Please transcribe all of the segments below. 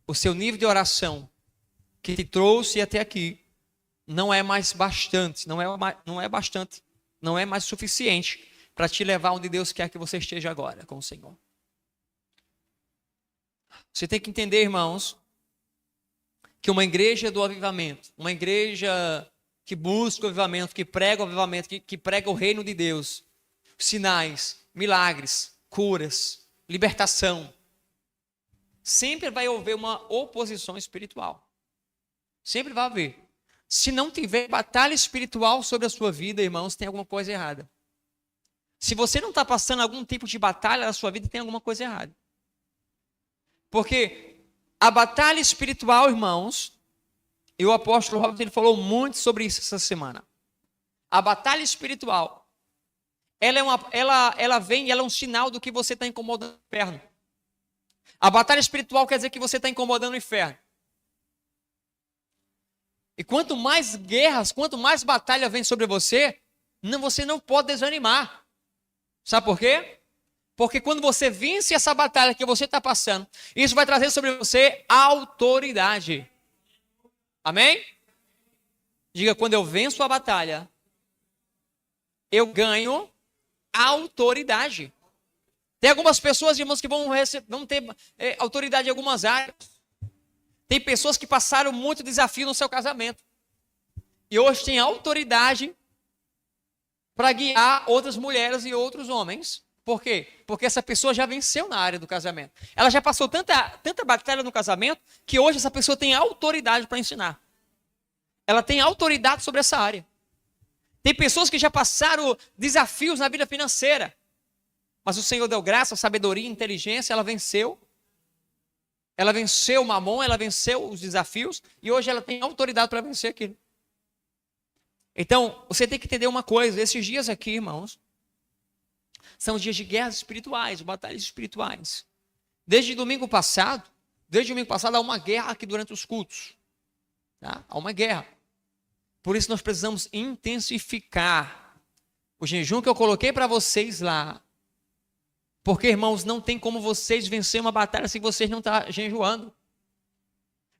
o seu nível de oração que te trouxe até aqui não é mais bastante, não é mais suficiente para te levar onde Deus quer que você esteja agora com o Senhor. Você tem que entender, irmãos, que uma igreja do avivamento, uma igreja que busca o avivamento, que prega o avivamento, que prega o reino de Deus, sinais, milagres, curas, libertação, sempre vai haver uma oposição espiritual. Sempre vai haver. Se não tiver batalha espiritual sobre a sua vida, irmãos, tem alguma coisa errada. Se você não está passando algum tipo de batalha na sua vida, tem alguma coisa errada. Porque a batalha espiritual, irmãos, e o apóstolo Robert ele falou muito sobre isso essa semana. A batalha espiritual, ela vem e ela é um sinal do que você está incomodando o inferno. A batalha espiritual quer dizer que você está incomodando o inferno. E quanto mais guerras, quanto mais batalha vem sobre você não pode desanimar. Sabe por quê? Porque quando você vence essa batalha que você está passando, isso vai trazer sobre você autoridade. Amém? Diga, quando eu venço a batalha, eu ganho autoridade. Tem algumas pessoas, irmãos, que vão ter autoridade em algumas áreas. Tem pessoas que passaram muito desafio no seu casamento. E hoje tem autoridade para guiar outras mulheres e outros homens. Por quê? Porque essa pessoa já venceu na área do casamento. Ela já passou tanta batalha no casamento que hoje essa pessoa tem autoridade para ensinar. Ela tem autoridade sobre essa área. Tem pessoas que já passaram desafios na vida financeira. Mas o Senhor deu graça, sabedoria, inteligência, ela venceu. Ela venceu o mamon, ela venceu os desafios e hoje ela tem autoridade para vencer aquilo. Então, você tem que entender uma coisa, esses dias aqui, irmãos, são dias de guerras espirituais, batalhas espirituais. Desde domingo passado há uma guerra aqui durante os cultos. Tá? Há uma guerra. Por isso nós precisamos intensificar o jejum que eu coloquei para vocês lá. Porque, irmãos, não tem como vocês vencer uma batalha se vocês não estão jejuando.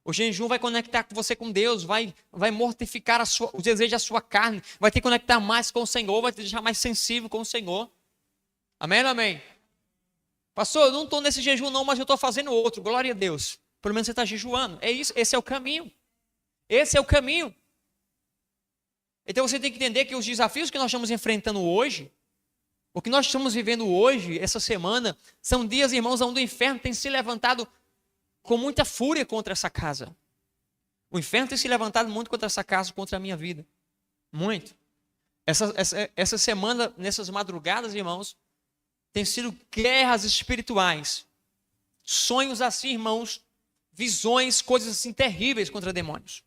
O jejum vai conectar você com Deus, vai mortificar os desejos da sua carne, vai te conectar mais com o Senhor, vai te deixar mais sensível com o Senhor. Amém ou amém? Pastor, eu não estou nesse jejum não, mas eu estou fazendo outro. Glória a Deus. Pelo menos você está jejuando. É isso, esse é o caminho. Esse é o caminho. Então você tem que entender que os desafios que nós estamos enfrentando hoje, o que nós estamos vivendo hoje, essa semana, são dias, irmãos, onde o inferno tem se levantado com muita fúria contra essa casa. O inferno tem se levantado muito contra essa casa, contra a minha vida. Muito. Essa semana, nessas madrugadas, irmãos, tem sido guerras espirituais. Sonhos assim, irmãos, visões, coisas assim terríveis contra demônios.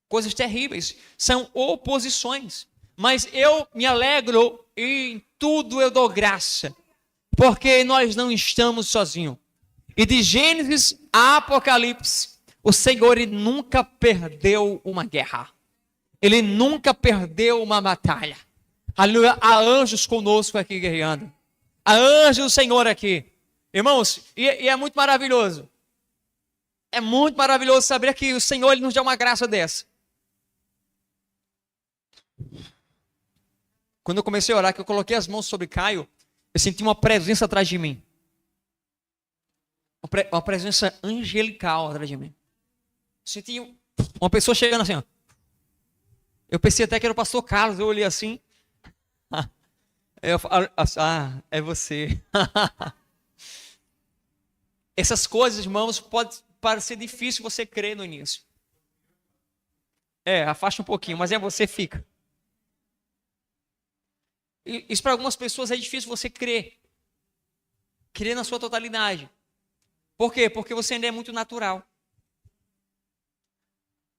Coisas terríveis. São oposições. Mas eu me alegro e em tudo eu dou graça. Porque nós não estamos sozinhos. E de Gênesis a Apocalipse, o Senhor ele nunca perdeu uma guerra. Ele nunca perdeu uma batalha. Aleluia. Há anjos conosco aqui guerreando. Há anjos do Senhor aqui. Irmãos, e é muito maravilhoso. É muito maravilhoso saber que o Senhor ele nos dá uma graça dessa. Quando eu comecei a orar, que eu coloquei as mãos sobre Caio, eu senti uma presença atrás de mim. Uma presença angelical atrás de mim. Senti uma pessoa chegando assim, ó. Eu pensei até que era o pastor Carlos, eu olhei assim. Eu falei, é você. Essas coisas, irmãos, pode parecer difícil você crer no início. Afasta um pouquinho, mas você fica. Isso para algumas pessoas é difícil você crer. Crer na sua totalidade. Por quê? Porque você ainda é muito natural.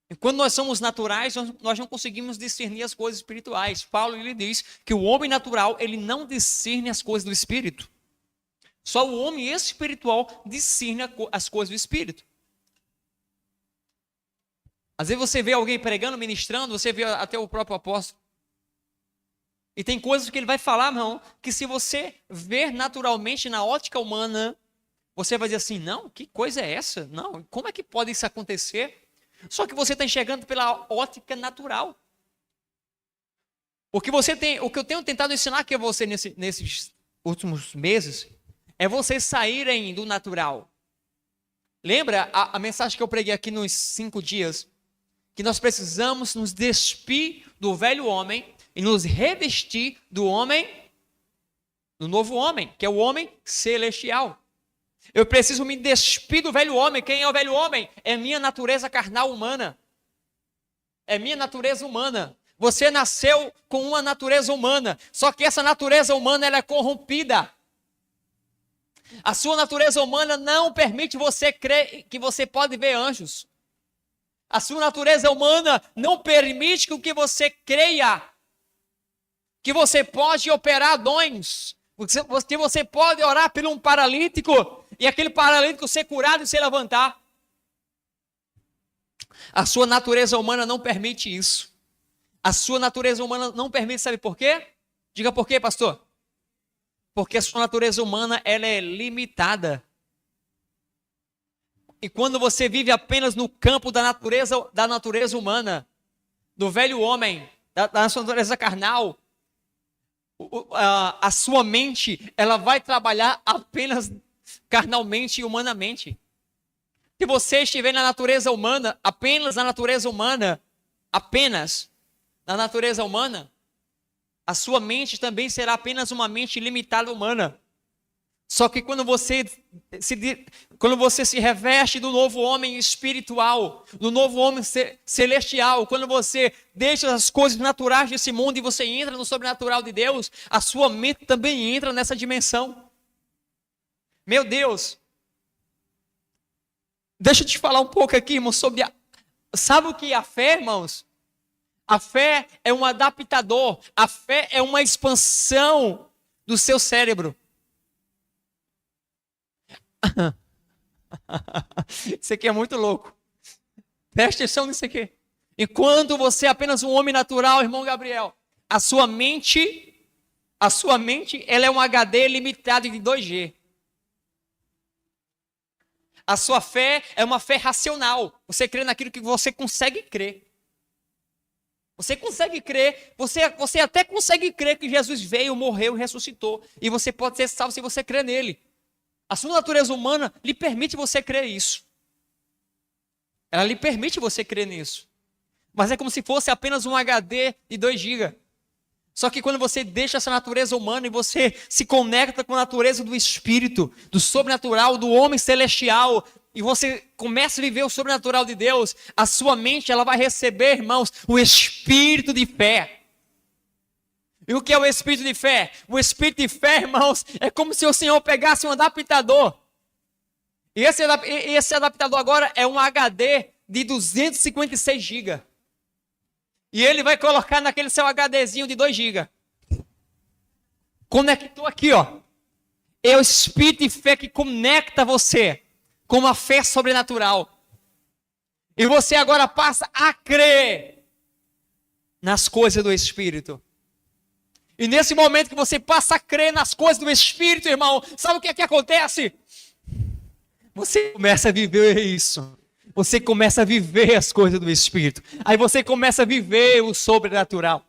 E quando nós somos naturais, nós não conseguimos discernir as coisas espirituais. Paulo ele diz que o homem natural ele não discerne as coisas do Espírito. Só o homem espiritual discerne as coisas do Espírito. Às vezes você vê alguém pregando, ministrando, você vê até o próprio apóstolo. E tem coisas que ele vai falar, não, que se você ver naturalmente na ótica humana, Você vai dizer assim, não, que coisa é essa? Não, como é que pode isso acontecer? Só que você está enxergando pela ótica natural. O que eu tenho tentado ensinar aqui a você nesses últimos meses é vocês saírem do natural. Lembra a mensagem que eu preguei aqui nos 5 dias? Que nós precisamos nos despir do velho homem e nos revestir do novo homem, que é o homem celestial. Eu preciso me despir do velho homem. Quem é o velho homem? É minha natureza carnal humana. É minha natureza humana. Você nasceu com uma natureza humana, só que essa natureza humana ela é corrompida. A sua natureza humana não permite você crer que você pode ver anjos. A sua natureza humana não permite que você creia que você pode operar dons, que você pode orar por um paralítico e aquele paralítico ser curado e se levantar. A sua natureza humana não permite isso. A sua natureza humana não permite, sabe por quê? Diga por quê, pastor? Porque a sua natureza humana ela é limitada. E quando você vive apenas no campo da natureza humana, do velho homem, da sua natureza carnal, a sua mente ela vai trabalhar apenas carnalmente e humanamente. Se você estiver na natureza humana, apenas na natureza humana, a sua mente também será apenas uma mente limitada humana. Só que quando você se reveste do novo homem espiritual, do novo homem celestial, quando você deixa as coisas naturais desse mundo e você entra no sobrenatural de Deus, a sua mente também entra nessa dimensão. Meu Deus! Deixa eu te falar um pouco aqui, irmão, sobre sabe o que é a fé, irmãos? A fé é um adaptador. A fé é uma expansão do seu cérebro. Isso aqui é muito louco. Preste atenção nisso aqui. Enquanto você é apenas um homem natural, irmão Gabriel, a sua mente, ela é um HD limitado de 2G. A sua fé é uma fé racional. Você crê naquilo que você consegue crer. Você consegue crer, você até consegue crer que Jesus veio, morreu e ressuscitou. E você pode ser salvo se você crer nele. A sua natureza humana lhe permite você crer isso. Ela lhe permite você crer nisso. Mas é como se fosse apenas um HD de 2 GB. Só que quando você deixa essa natureza humana e você se conecta com a natureza do Espírito, do sobrenatural, do homem celestial, e você começa a viver o sobrenatural de Deus, a sua mente ela vai receber, irmãos, o Espírito de fé. E o que é o Espírito de fé? O Espírito de fé, irmãos, é como se o Senhor pegasse um adaptador. E esse adaptador agora é um HD de 256 GB. E ele vai colocar naquele seu HDzinho de 2 GB. Conectou aqui, ó. É o Espírito de fé que conecta você com uma fé sobrenatural. E você agora passa a crer nas coisas do Espírito. E nesse momento que você passa a crer nas coisas do Espírito, irmão, sabe o que é que acontece? Você começa a viver isso. Você começa a viver as coisas do Espírito. Aí você começa a viver o sobrenatural.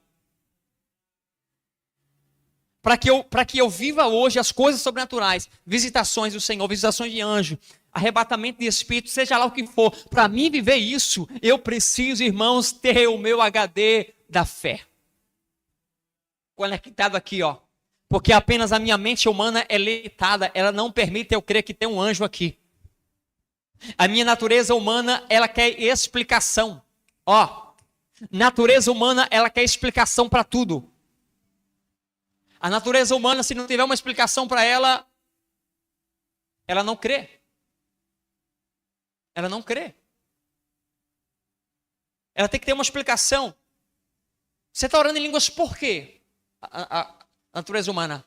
Para que eu viva hoje as coisas sobrenaturais, visitações do Senhor, visitações de anjo, arrebatamento de Espírito, seja lá o que for, para mim viver isso, eu preciso, irmãos, ter o meu HD da fé. Conectado aqui, ó. Porque apenas a minha mente humana é limitada, ela não permite eu crer que tem um anjo aqui. A minha natureza humana, ela quer explicação. Ó, natureza humana, ela quer explicação para tudo. A natureza humana, se não tiver uma explicação para ela, ela não crê. Ela não crê. Ela tem que ter uma explicação. Você está orando em línguas por quê? A natureza humana.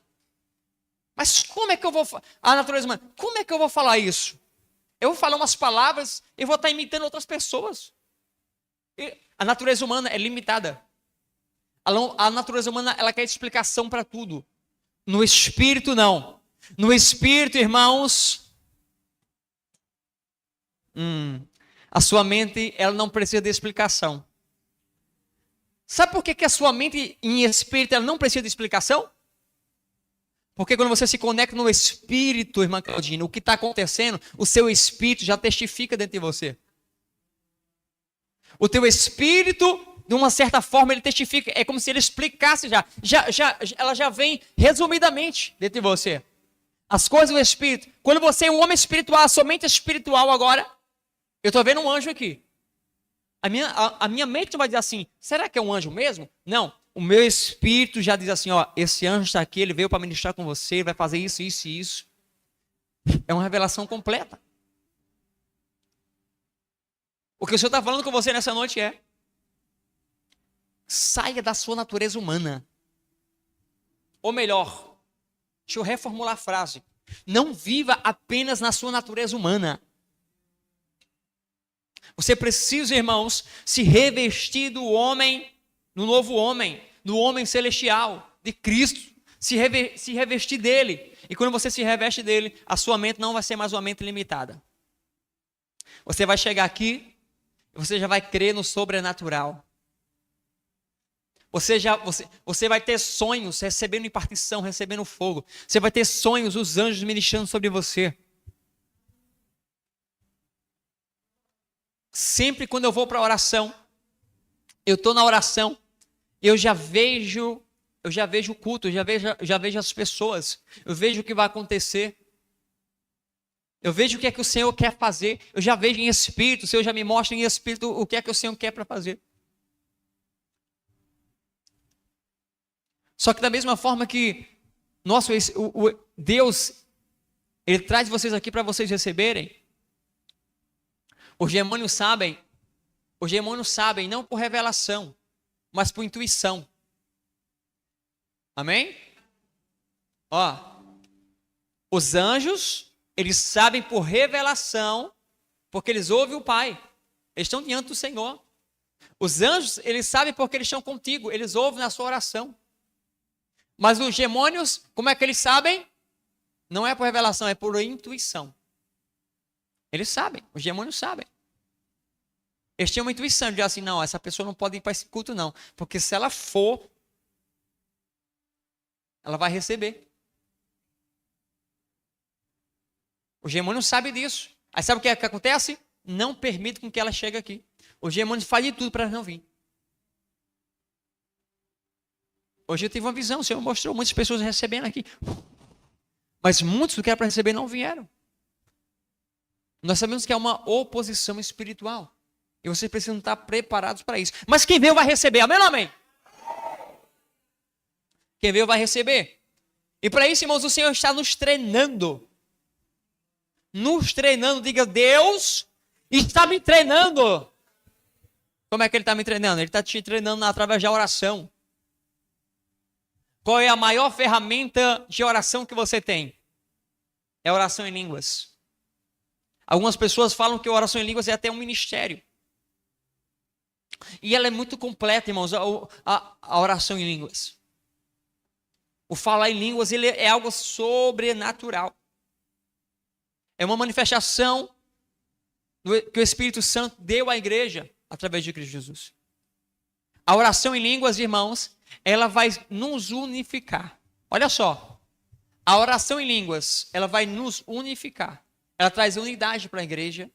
Mas como é que eu vou... A natureza humana, como é que eu vou falar isso? Eu vou falar umas palavras e vou estar imitando outras pessoas. E a natureza humana é limitada. A natureza humana, ela quer explicação para tudo. No Espírito, não. No Espírito, irmãos, A sua mente, ela não precisa de explicação. Sabe por que a sua mente em espírito, ela não precisa de explicação? Porque quando você se conecta no espírito, irmã Claudina, o que está acontecendo, o seu espírito já testifica dentro de você. O teu espírito, de uma certa forma, ele testifica. É como se ele explicasse ela já vem resumidamente dentro de você. As coisas do espírito. Quando você é um homem espiritual, somente espiritual agora, eu estou vendo um anjo aqui. A minha mente não vai dizer assim, será que é um anjo mesmo? Não. O meu espírito já diz assim, ó, esse anjo está aqui, ele veio para ministrar com você, ele vai fazer isso, isso e isso. É uma revelação completa. O que o Senhor está falando com você nessa noite é, saia da sua natureza humana. Ou melhor, deixa eu reformular a frase. Não viva apenas na sua natureza humana. Você precisa, irmãos, se revestir do homem, do novo homem, do homem celestial, de Cristo. Se revestir dele. E quando você se reveste dele, a sua mente não vai ser mais uma mente limitada. Você vai chegar aqui, você já vai crer no sobrenatural. Você vai ter sonhos, recebendo impartição, recebendo fogo. Você vai ter sonhos, os anjos ministrando sobre você. Sempre quando eu vou para a oração, eu estou na oração, eu já vejo o culto, eu já vejo as pessoas, eu vejo o que vai acontecer, eu vejo o que é que o Senhor quer fazer, eu já vejo em espírito, o Senhor já me mostra em espírito o que é que o Senhor quer para fazer. Só que da mesma forma que Deus, Ele traz vocês aqui para vocês receberem, os demônios sabem não por revelação, mas por intuição. Amém? Ó, os anjos, eles sabem por revelação, porque eles ouvem o Pai. Eles estão diante do Senhor. Os anjos, eles sabem porque eles estão contigo, eles ouvem na sua oração. Mas os demônios, como é que eles sabem? Não é por revelação, é por intuição. Eles sabem, os demônios sabem. Eles têm uma intuição de dizer assim, não, essa pessoa não pode ir para esse culto não, porque se ela for, ela vai receber. Os demônios sabem disso. Aí sabe o que é que acontece? Não permite com que ela chegue aqui. Os demônios fazem de tudo para ela não vir. Hoje eu tive uma visão, o Senhor mostrou muitas pessoas recebendo aqui. Mas muitos do que era para receber não vieram. Nós sabemos que é uma oposição espiritual. E vocês precisam estar preparados para isso. Mas quem veio vai receber, amém ou amém? Quem veio vai receber. E para isso, irmãos, o Senhor está nos treinando. Nos treinando, diga, Deus está me treinando. Como é que Ele está me treinando? Ele está te treinando através da oração. Qual é a maior ferramenta de oração que você tem? É a oração em línguas. Algumas pessoas falam que a oração em línguas é até um ministério. E ela é muito completa, irmãos, a oração em línguas. O falar em línguas ele é algo sobrenatural. É uma manifestação que o Espírito Santo deu à igreja através de Cristo Jesus. A oração em línguas, irmãos, ela vai nos unificar. Olha só, a oração em línguas, ela vai nos unificar. Ela traz unidade para a igreja.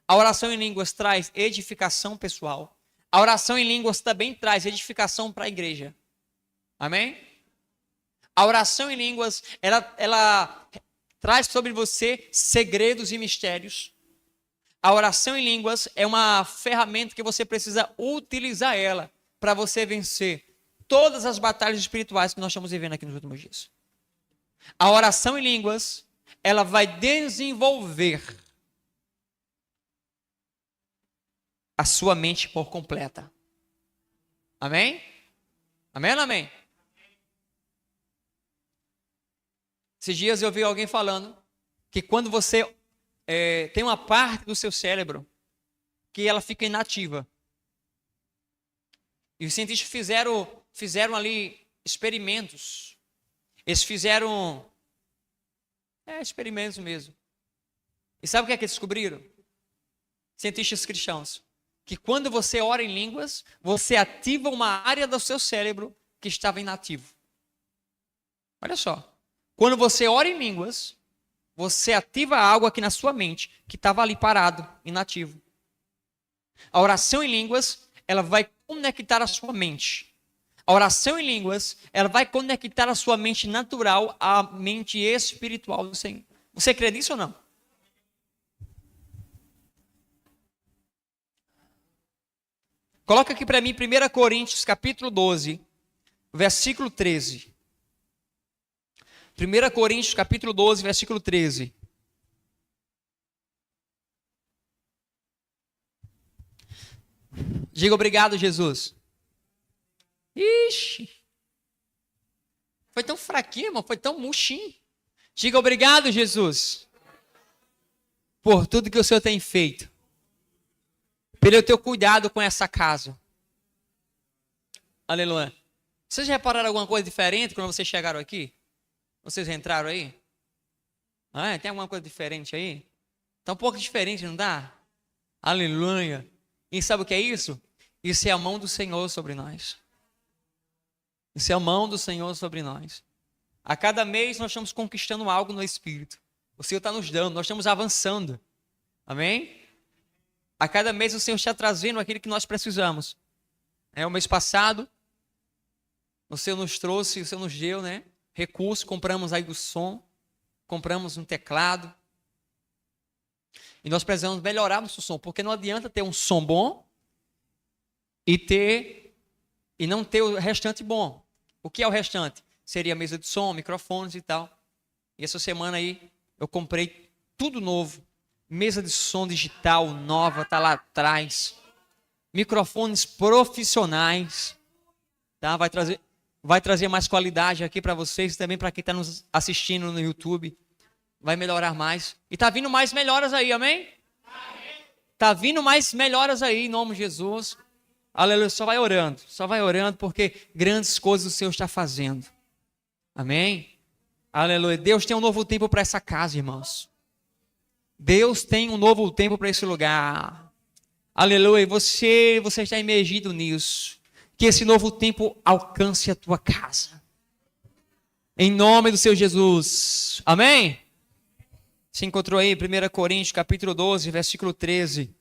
A oração em línguas traz edificação pessoal. A oração em línguas também traz edificação para a igreja. Amém? A oração em línguas, ela traz sobre você segredos e mistérios. A oração em línguas é uma ferramenta que você precisa utilizar ela para você vencer todas as batalhas espirituais que nós estamos vivendo aqui nos últimos dias. A oração em línguas, ela vai desenvolver a sua mente por completa. Amém? Amém ou não amém? Esses dias eu vi alguém falando que quando você tem uma parte do seu cérebro que ela fica inativa. E os cientistas fizeram ali experimentos. Eles fizeram experimentos mesmo. E sabe o que é que eles descobriram? cientistas cristãos, que quando você ora em línguas, você ativa uma área do seu cérebro que estava inativo. Olha só. Quando você ora em línguas, você ativa algo aqui na sua mente que estava ali parado, inativo. A oração em línguas, ela vai conectar a sua mente. A oração em línguas, ela vai conectar a sua mente natural à mente espiritual do Senhor. Você crê nisso ou não? Coloca aqui para mim 1 Coríntios capítulo 12, versículo 13. 1 Coríntios capítulo 12, versículo 13. Diga obrigado, Jesus. Ixi. Foi tão fraquinho, irmão. Foi tão murchinho. Diga obrigado, Jesus. Por tudo que o Senhor tem feito. Pelo teu cuidado com essa casa. Aleluia. Vocês já repararam alguma coisa diferente quando vocês chegaram aqui? Vocês entraram aí? Ah, tem alguma coisa diferente aí? Tá um pouco diferente, não dá? Aleluia. E sabe o que é isso? Isso é a mão do Senhor sobre nós. Isso é a mão do Senhor sobre nós. A cada mês nós estamos conquistando algo no Espírito. O Senhor está nos dando, nós estamos avançando. Amém? A cada mês o Senhor está trazendo aquilo que nós precisamos. O mês passado, o Senhor nos trouxe, o Senhor nos deu, recursos, compramos aí do som, compramos um teclado. E nós precisamos melhorar nosso som, porque não adianta ter um som bom e não ter o restante bom. O que é o restante? Seria mesa de som, microfones e tal. E essa semana aí eu comprei tudo novo. Mesa de som digital nova, tá lá atrás. Microfones profissionais. Tá? Vai trazer mais qualidade aqui para vocês e também para quem está nos assistindo no YouTube. Vai melhorar mais. E tá vindo mais melhoras aí, amém? Tá vindo mais melhoras aí, em nome de Jesus. Aleluia, só vai orando, porque grandes coisas o Senhor está fazendo. Amém? Aleluia, Deus tem um novo tempo para essa casa, irmãos. Deus tem um novo tempo para esse lugar. Aleluia, você está imergido nisso. Que esse novo tempo alcance a tua casa. Em nome do Senhor Jesus. Amém? Se encontrou aí, 1 Coríntios, capítulo 12, versículo 13.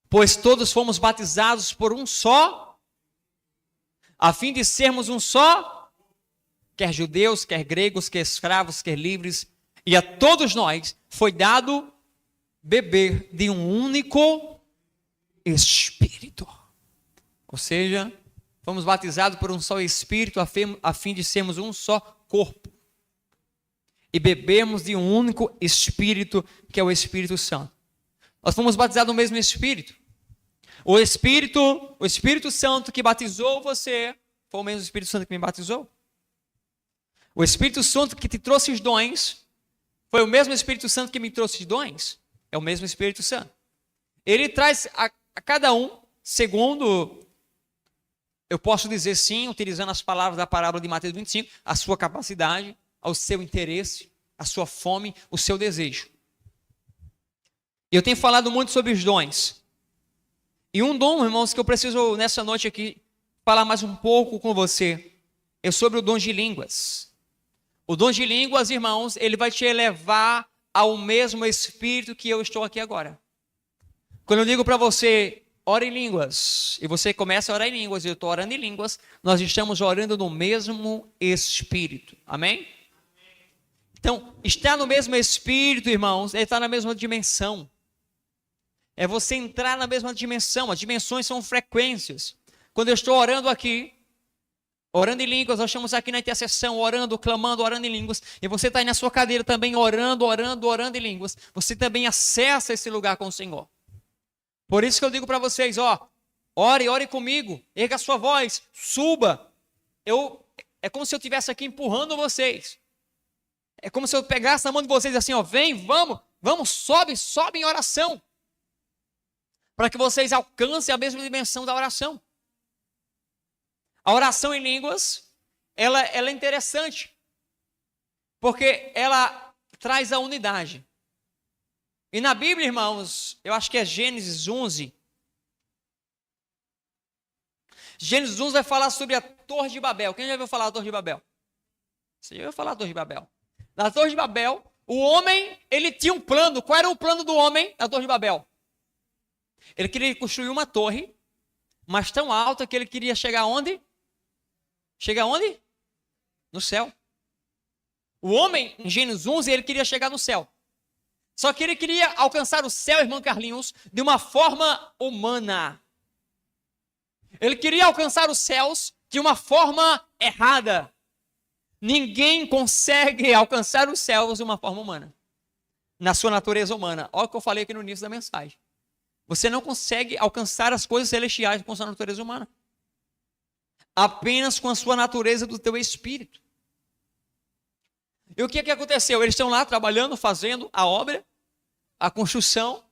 Pois todos fomos batizados por um só, a fim de sermos um só, quer judeus, quer gregos, quer escravos, quer livres, e a todos nós foi dado beber de um único Espírito. Ou seja, fomos batizados por um só Espírito, a fim de sermos um só corpo. E bebermos de um único Espírito, que é o Espírito Santo. Nós fomos batizados no mesmo Espírito. O Espírito Santo que batizou você, foi o mesmo Espírito Santo que me batizou. O Espírito Santo que te trouxe os dons, foi o mesmo Espírito Santo que me trouxe os dons. É o mesmo Espírito Santo. Ele traz a cada um, segundo, eu posso dizer sim, utilizando as palavras da parábola de Mateus 25, a sua capacidade, ao seu interesse, a sua fome, o seu desejo. Eu tenho falado muito sobre os dons. E um dom, irmãos, que eu preciso nessa noite aqui falar mais um pouco com você, é sobre o dom de línguas. O dom de línguas, irmãos, ele vai te elevar ao mesmo Espírito que eu estou aqui agora. Quando eu digo para você, ora em línguas, e você começa a orar em línguas, e eu estou orando em línguas, nós estamos orando no mesmo Espírito. Amém? Então, estar no mesmo Espírito, irmãos, é estar na mesma dimensão. É você entrar na mesma dimensão. As dimensões são frequências. Quando eu estou orando aqui, orando em línguas, nós estamos aqui na intercessão, orando, clamando, orando em línguas. E você está aí na sua cadeira também orando em línguas. Você também acessa esse lugar com o Senhor. Por isso que eu digo para vocês, ore comigo, erga a sua voz, suba. É como se eu estivesse aqui empurrando vocês. É como se eu pegasse na mão de vocês assim, vem, vamos, sobe em oração. Para que vocês alcancem a mesma dimensão da oração. A oração em línguas, ela é interessante. Porque ela traz a unidade. E na Bíblia, irmãos, eu acho que é Gênesis 11. Gênesis 11 vai falar sobre a Torre de Babel. Quem já ouviu falar da Torre de Babel? Você já ouviu falar da Torre de Babel? Na Torre de Babel, o homem, ele tinha um plano. Qual era o plano do homem na Torre de Babel? Ele queria construir uma torre, mas tão alta que ele queria chegar onde? Chegar onde? No céu. O homem, em Gênesis 11, ele queria chegar no céu. Só que ele queria alcançar o céu, irmão Carlinhos, de uma forma humana. Ele queria alcançar os céus de uma forma errada. Ninguém consegue alcançar os céus de uma forma humana. Na sua natureza humana. Olha o que eu falei aqui no início da mensagem. Você não consegue alcançar as coisas celestiais com a sua natureza humana. Apenas com a sua natureza do teu espírito. E o que aconteceu? Eles estão lá trabalhando, fazendo a obra, a construção.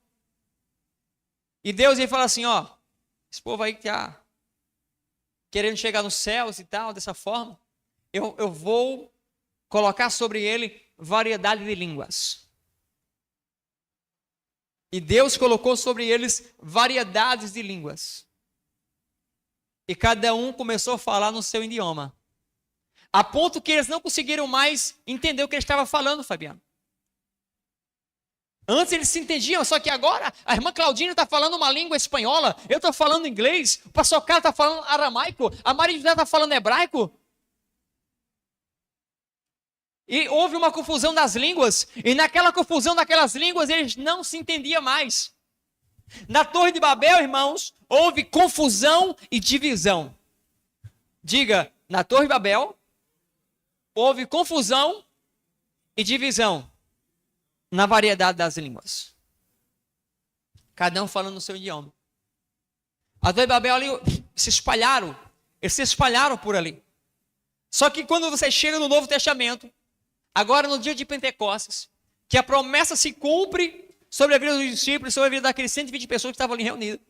E Deus ele fala assim, ó, esse povo aí que está querendo chegar nos céus e tal, dessa forma, eu vou colocar sobre ele variedade de línguas. E Deus colocou sobre eles variedades de línguas. E cada um começou a falar no seu idioma. A ponto que eles não conseguiram mais entender o que ele estava falando, Fabiano. Antes eles se entendiam, só que agora a irmã Claudina está falando uma língua espanhola, eu estou falando inglês, o pastor Carlos está falando aramaico, a Maria José está falando hebraico. E houve uma confusão das línguas, e naquela confusão daquelas línguas eles não se entendiam mais. Na Torre de Babel, irmãos, houve confusão e divisão. Diga, na Torre de Babel, houve confusão e divisão na variedade das línguas. Cada um falando no seu idioma. A Torre de Babel ali se espalharam. Eles se espalharam por ali. Só que quando você chega no Novo Testamento, agora no dia de Pentecostes, que a promessa se cumpre sobre a vida dos discípulos, sobre a vida daqueles 120 pessoas que estavam ali reunidas.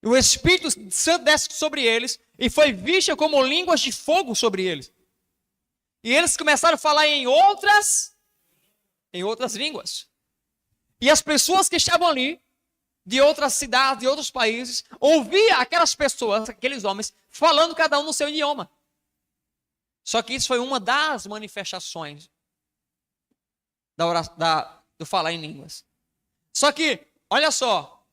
E o Espírito Santo desce sobre eles e foi vista como línguas de fogo sobre eles. E eles começaram a falar em outras línguas. E as pessoas que estavam ali, de outras cidades, de outros países, ouviam aquelas pessoas, aqueles homens, falando cada um no seu idioma. Só que isso foi uma das manifestações do falar em línguas. Só que, olha só,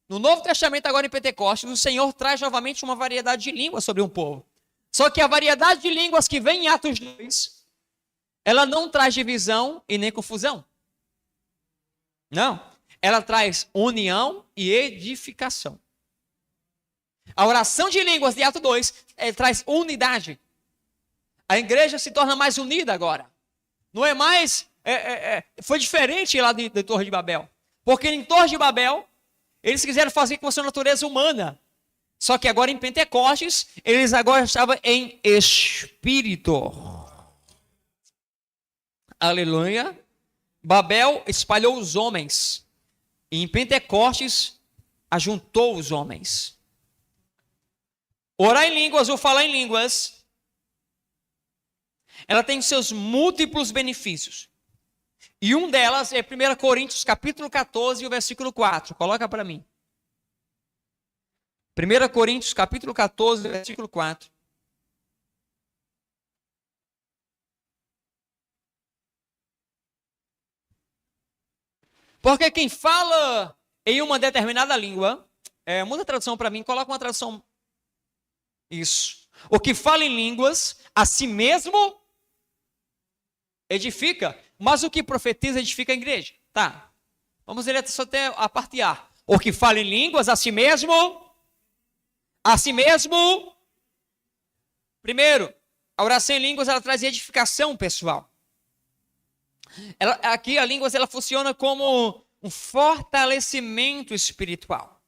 no Novo Testamento, agora em Pentecostes, o Senhor traz novamente uma variedade de línguas sobre um povo. Só que a variedade de línguas que vem em Atos 2, ela não traz divisão e nem confusão. Não. Ela traz união e edificação. A oração de línguas de Atos 2 traz unidade. A igreja se torna mais unida agora. Não é mais... foi diferente lá de Torre de Babel. Porque em Torre de Babel, eles quiseram fazer com a sua natureza humana. Só que agora em Pentecostes, eles agora estavam em espírito. Aleluia. Babel espalhou os homens. E em Pentecostes, ajuntou os homens. Orar em línguas ou falar em línguas, ela tem seus múltiplos benefícios. E um delas é 1 Coríntios capítulo 14 e o versículo 4. Coloca para mim. 1 Coríntios capítulo 14, versículo 4. Porque quem fala em uma determinada língua, muda a tradução para mim, coloca uma tradução. Isso. O que fala em línguas, a si mesmo edifica, mas o que profetiza edifica a igreja. Tá. Vamos ler só até a parte A. O que fala em línguas, a si mesmo. Primeiro, a oração em línguas, ela traz edificação pessoal. Aqui a línguas, ela funciona como um fortalecimento espiritual.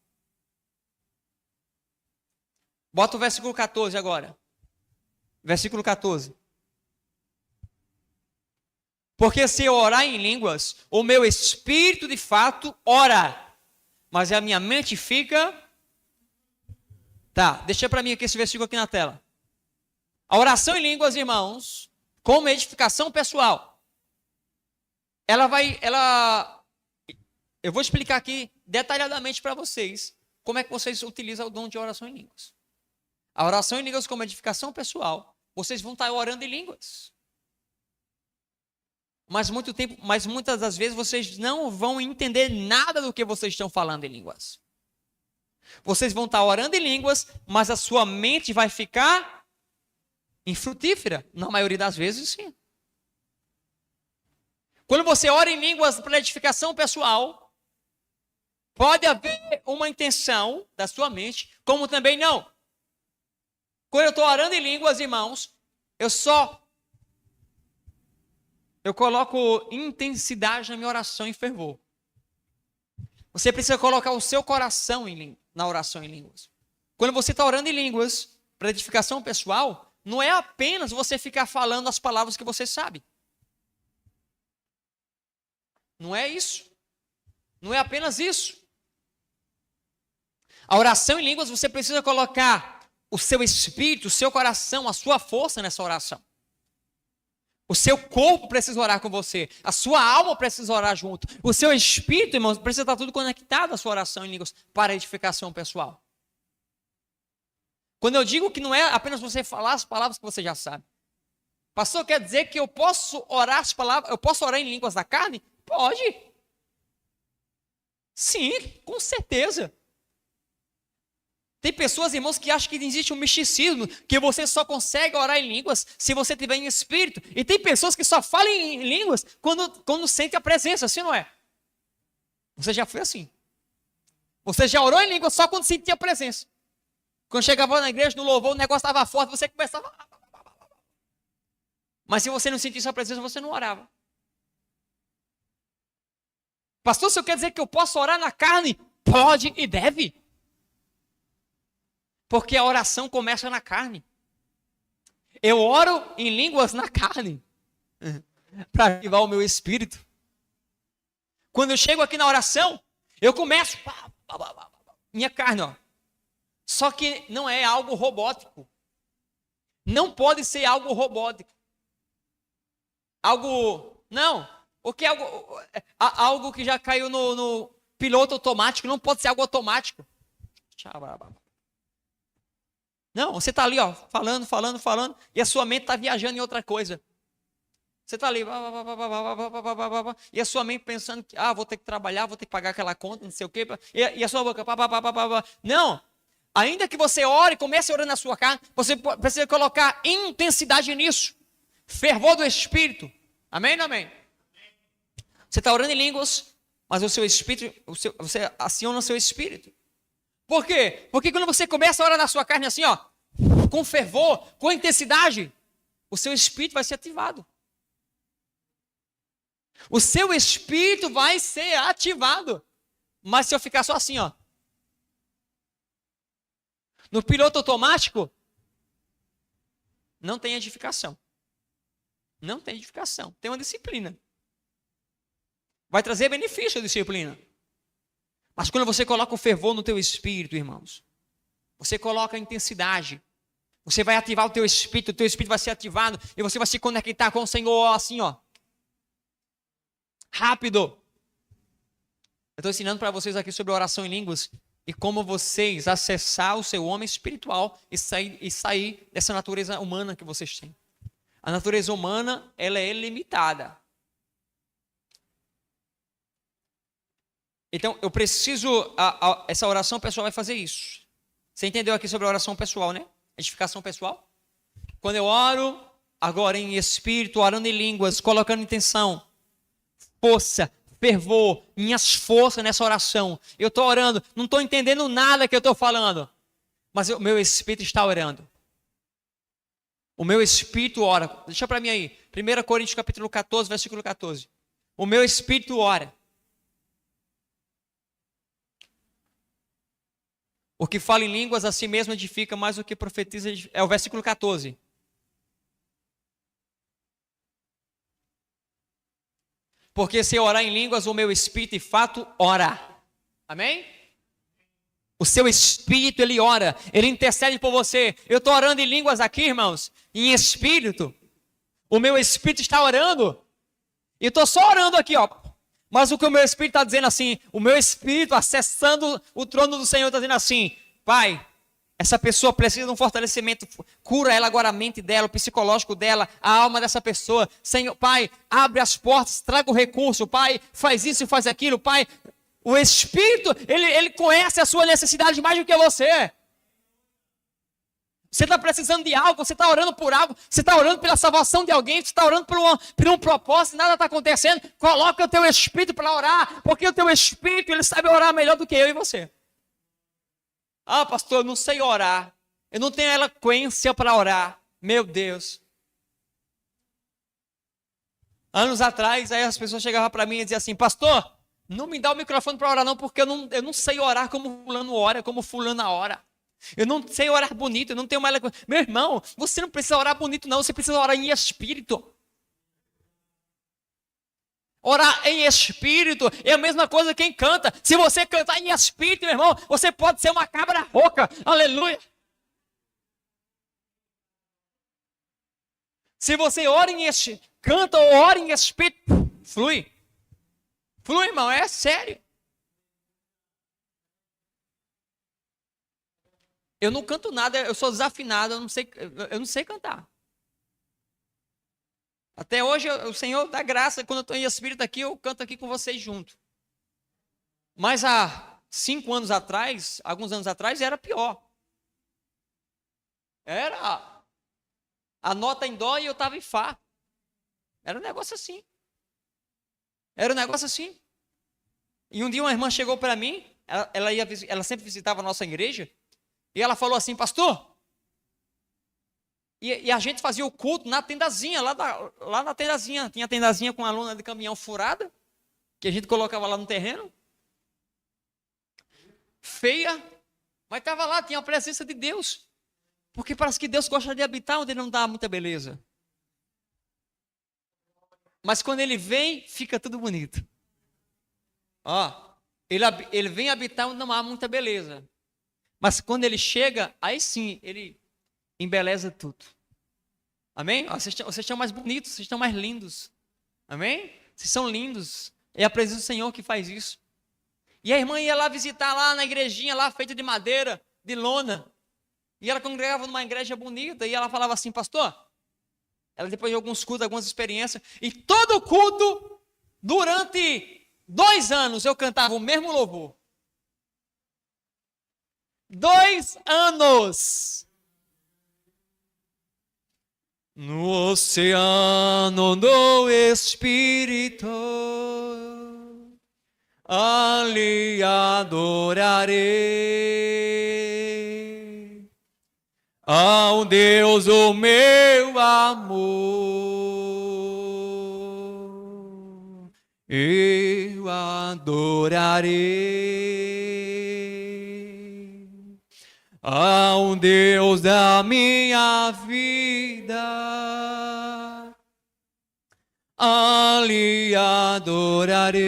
Bota o versículo 14 agora. Versículo 14. Porque se eu orar em línguas, o meu espírito de fato ora, mas a minha mente fica... Tá, deixa para mim aqui esse versículo aqui na tela. A oração em línguas, irmãos, como edificação pessoal. eu vou explicar aqui detalhadamente para vocês como é que vocês utilizam o dom de oração em línguas. A oração em línguas como edificação pessoal, vocês vão estar orando em línguas. Mas muitas das vezes vocês não vão entender nada do que vocês estão falando em línguas. Vocês vão estar orando em línguas, mas a sua mente vai ficar infrutífera. Na maioria das vezes, sim. Quando você ora em línguas para edificação pessoal, pode haver uma intenção da sua mente, como também não. Quando eu estou orando em línguas, irmãos, eu coloco intensidade na minha oração em fervor. Você precisa colocar o seu coração na oração em línguas. Quando você está orando em línguas para edificação pessoal, não é apenas você ficar falando as palavras que você sabe. Não é isso. Não é apenas isso. A oração em línguas, você precisa colocar o seu espírito, o seu coração, a sua força nessa oração. O seu corpo precisa orar com você. A sua alma precisa orar junto. O seu espírito, irmãos, precisa estar tudo conectado à sua oração em línguas para a edificação pessoal. Quando eu digo que não é apenas você falar as palavras que você já sabe. Pastor, quer dizer que eu posso orar as palavras, eu posso orar em línguas da carne? Pode. Sim, com certeza. Tem pessoas, irmãos, que acham que existe um misticismo, que você só consegue orar em línguas se você tiver em espírito. E tem pessoas que só falam em línguas quando sente a presença, assim não é? Você já foi assim. Você já orou em línguas só quando sentia a presença. Quando chegava na igreja, no louvor, o negócio estava forte, você começava... Mas se você não sentisse a presença, você não orava. Pastor, se eu quer dizer que eu posso orar na carne? Pode e deve. Porque a oração começa na carne. Eu oro em línguas na carne. Para ativar o meu espírito. Quando eu chego aqui na oração, eu começo... Minha carne, ó. Só que não é algo robótico. Não pode ser algo robótico. Não. Porque algo que já caiu no piloto automático não pode ser algo automático. Não, você está ali, ó, falando, e a sua mente está viajando em outra coisa. Você está ali, e a sua mente pensando que, vou ter que trabalhar, vou ter que pagar aquela conta, não sei o quê, e a sua boca, não. Ainda que você ore, comece orando na sua carne, você precisa colocar intensidade nisso. Fervor do Espírito. Amém ou amém? Você está orando em línguas, mas o seu espírito, você aciona o seu espírito. Por quê? Porque quando você começa a orar na sua carne assim, ó, com fervor, com intensidade, o seu espírito vai ser ativado. O seu espírito vai ser ativado. Mas se eu ficar só assim, ó, no piloto automático, não tem edificação. Não tem edificação. Tem uma disciplina. Vai trazer benefício a disciplina. Mas quando você coloca o fervor no teu espírito, irmãos, você coloca a intensidade, você vai ativar o teu espírito vai ser ativado e você vai se conectar com o Senhor assim, ó. Rápido. Eu estou ensinando para vocês aqui sobre oração em línguas e como vocês acessar o seu homem espiritual e sair dessa natureza humana que vocês têm. A natureza humana, ela é limitada. Então, eu preciso... essa oração pessoal vai fazer isso. Você entendeu aqui sobre a oração pessoal, né? Edificação pessoal. Quando eu oro, agora em espírito, orando em línguas, colocando intenção, força, fervor, minhas forças nessa oração. Eu estou orando, não estou entendendo nada que eu estou falando. Mas o meu espírito está orando. O meu espírito ora. Deixa para mim aí. 1 Coríntios capítulo 14, versículo 14. O meu espírito ora. O que fala em línguas a si mesmo edifica, mais do que profetiza. É o versículo 14. Porque se eu orar em línguas, o meu espírito de fato ora. Amém? O seu espírito, ele ora. Ele intercede por você. Eu estou orando em línguas aqui, irmãos. Em espírito. O meu espírito está orando. E eu estou só orando aqui, ó. Mas o que o meu espírito está dizendo assim, o meu espírito acessando o trono do Senhor está dizendo assim, Pai, essa pessoa precisa de um fortalecimento, cura ela agora a mente dela, o psicológico dela, a alma dessa pessoa. Senhor, Pai, abre as portas, traga o recurso, Pai, faz isso e faz aquilo, Pai. O Espírito, ele conhece a sua necessidade mais do que você. Você está precisando de algo, você está orando por algo, você está orando pela salvação de alguém, você está orando por um propósito, nada está acontecendo. Coloca o teu Espírito para orar, porque o teu Espírito, ele sabe orar melhor do que eu e você. Ah, pastor, eu não sei orar. Eu não tenho eloquência para orar. Meu Deus. Anos atrás, aí as pessoas chegavam para mim e diziam assim, pastor, não me dá o microfone para orar não, porque eu não sei orar como fulano ora, como fulana ora. Eu não sei orar bonito, eu não tenho uma eloquência. Meu irmão, você não precisa orar bonito não, você precisa orar em espírito. Orar em espírito é a mesma coisa que quem canta. Se você cantar em espírito, meu irmão, você pode ser uma cabra rouca. Aleluia. Se você ora em espírito, canta ou ora em espírito, flui. Flui, irmão, é sério. Eu não canto nada, eu sou desafinado, eu não sei cantar. Até hoje, o Senhor dá graça, quando eu estou em espírito aqui, eu canto aqui com vocês junto. Mas há 5 anos atrás, alguns anos atrás, era pior. Era a nota em dó e eu estava em fá. Era um negócio assim. Era um negócio assim. E um dia uma irmã chegou para mim, ela sempre visitava a nossa igreja, e ela falou assim, pastor, e a gente fazia o culto na tendazinha, lá na tendazinha. Tinha tendazinha com a lona de caminhão furada, que a gente colocava lá no terreno. Feia, mas estava lá, tinha a presença de Deus. Porque parece que Deus gosta de habitar onde não dá muita beleza. Mas quando ele vem, fica tudo bonito. Ó, ele vem habitar onde não há muita beleza. Mas quando ele chega, aí sim, ele embeleza tudo. Amém? Ó, vocês estão mais bonitos, vocês estão mais lindos. Amém? Vocês são lindos. É a presença do Senhor que faz isso. E a irmã ia lá visitar lá na igrejinha, lá feita de madeira, de lona. E ela congregava numa igreja bonita. E ela falava assim, pastor, ela depois de alguns cultos, algumas experiências. E todo culto, durante 2 anos, eu cantava o mesmo louvor. 2 anos. No oceano do Espírito, ali adorarei ao Deus o meu amor. Eu adorarei ao Deus da minha vida, ali adorarei.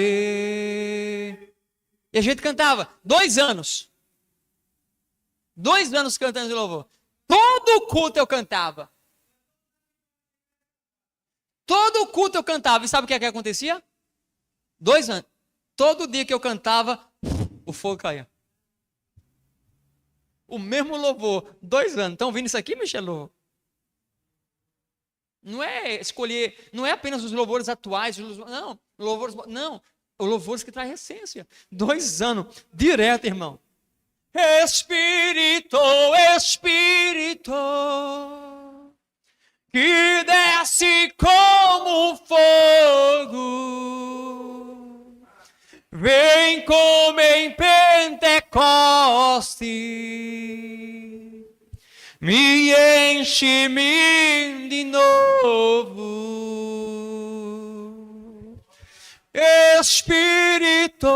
E a gente cantava 2 anos. 2 anos cantando de louvor. Todo culto eu cantava. Todo culto eu cantava. E sabe o que acontecia? 2 anos. Todo dia que eu cantava, o fogo caía. O mesmo louvor, 2 anos. Estão ouvindo isso aqui, Michelo? Não é escolher, não é apenas os louvores atuais, não, louvores que traz essência. 2 anos, direto, irmão. Espírito, Espírito, que desce como fogo, vem como em Pentecoste, me enche-me de novo. Espírito,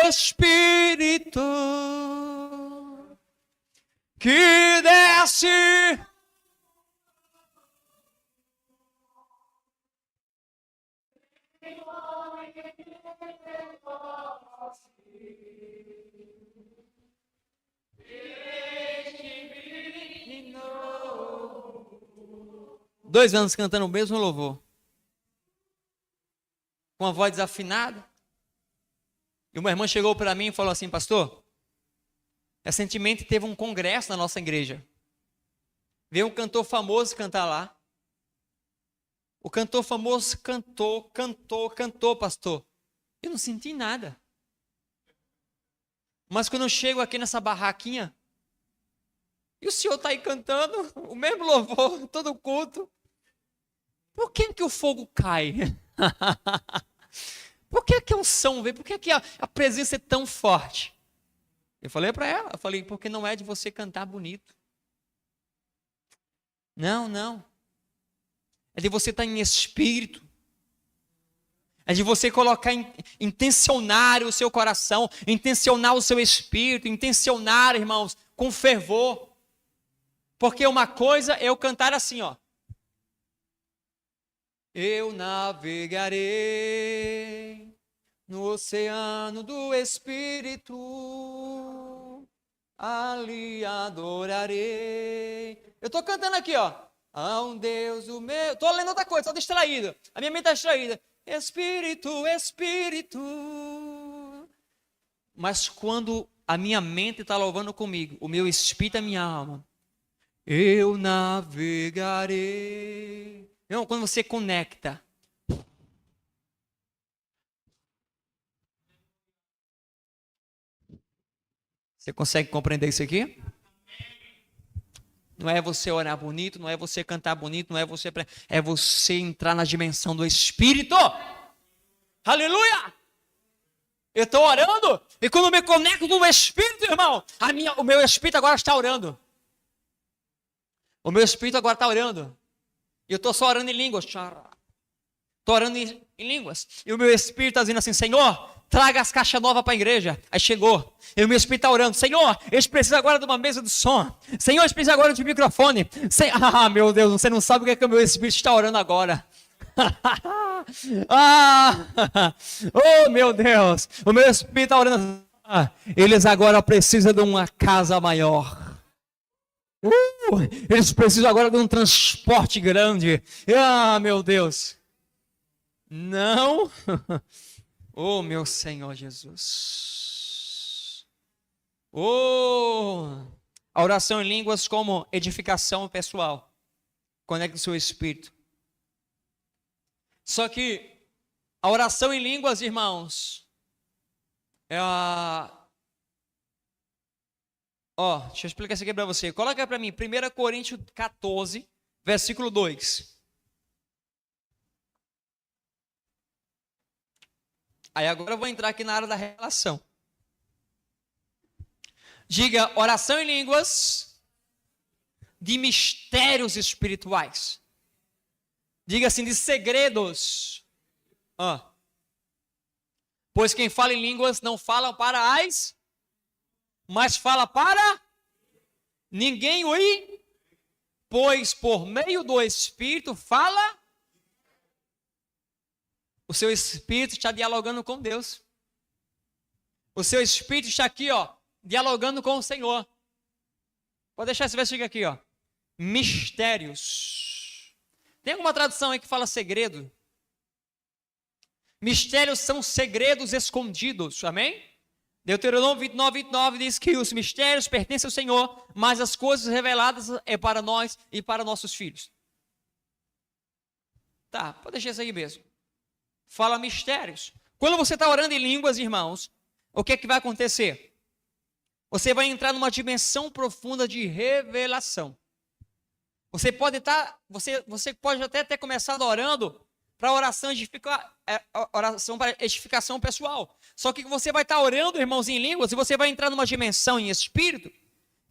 Espírito, que desce. De novo. 2 anos cantando o mesmo louvor. com a voz desafinada. E uma irmã chegou para mim e falou assim: pastor, recentemente teve um congresso na nossa igreja. Veio um cantor famoso cantar lá. O cantor famoso cantou, pastor. Eu não senti nada. Mas quando eu chego aqui nessa barraquinha, e o senhor está aí cantando, o mesmo louvor, todo culto, por que que o fogo cai? Por que que a unção vem? Por que que a presença é tão forte? Eu falei para ela, porque não é de você cantar bonito. Não. É de você estar em espírito. É de você colocar, intencionar o seu coração, intencionar o seu espírito, intencionar, irmãos, com fervor. Porque uma coisa é eu cantar assim, ó. Eu navegarei no oceano do Espírito, ali adorarei. Eu estou cantando aqui, ó. A um Deus o meu. Estou lendo outra coisa, estou distraído. A minha mente está distraída. Espírito, Espírito. Mas quando a minha mente está louvando comigo, o meu espírito e a minha alma, eu navegarei. Não, quando você conecta. Você consegue compreender isso aqui? Não é você orar bonito, não é você cantar bonito, não é você... É você entrar na dimensão do Espírito. Aleluia! Eu estou orando e quando eu me conecto no Espírito, irmão, o meu Espírito agora está orando. O meu Espírito agora está orando. E eu estou só orando em línguas. Estou orando em línguas. E o meu Espírito está dizendo assim: Senhor, traga as caixas novas para a igreja. Aí chegou. E o meu Espírito está orando: Senhor, eles precisam agora de uma mesa de som. Senhor, eles precisam agora de um microfone. Ah, meu Deus, você não sabe o que é que o meu Espírito está orando agora. Oh, meu Deus. O meu Espírito está orando. Eles agora precisam de uma casa maior. Eles precisam agora de um transporte grande. Ah, meu Deus. Não. Oh, meu Senhor Jesus. Oh. A oração em línguas como edificação pessoal. Conecta o seu espírito. Só que a oração em línguas, irmãos, deixa eu explicar isso aqui para você. Coloca para mim, 1 Coríntios 14, versículo 2. Aí agora eu vou entrar aqui na área da revelação. Diga, oração em línguas de mistérios espirituais. Diga assim, de segredos. Pois quem fala em línguas não fala para as... mas fala para ninguém ouvir, pois por meio do Espírito fala. O seu Espírito está dialogando com Deus. O seu Espírito está aqui, dialogando com o Senhor. Pode deixar esse versículo aqui, mistérios. Tem alguma tradução aí que fala segredo? Mistérios são segredos escondidos, amém? Deuteronômio 29 diz que os mistérios pertencem ao Senhor, mas as coisas reveladas é para nós e para nossos filhos. Tá, pode deixar isso aí mesmo. Fala mistérios. Quando você está orando em línguas, irmãos, o que é que vai acontecer? Você vai entrar numa dimensão profunda de revelação. Você pode até ter começado orando para oração para edificação pessoal. Só que você vai estar orando, irmãos, em línguas, e você vai entrar numa dimensão em espírito,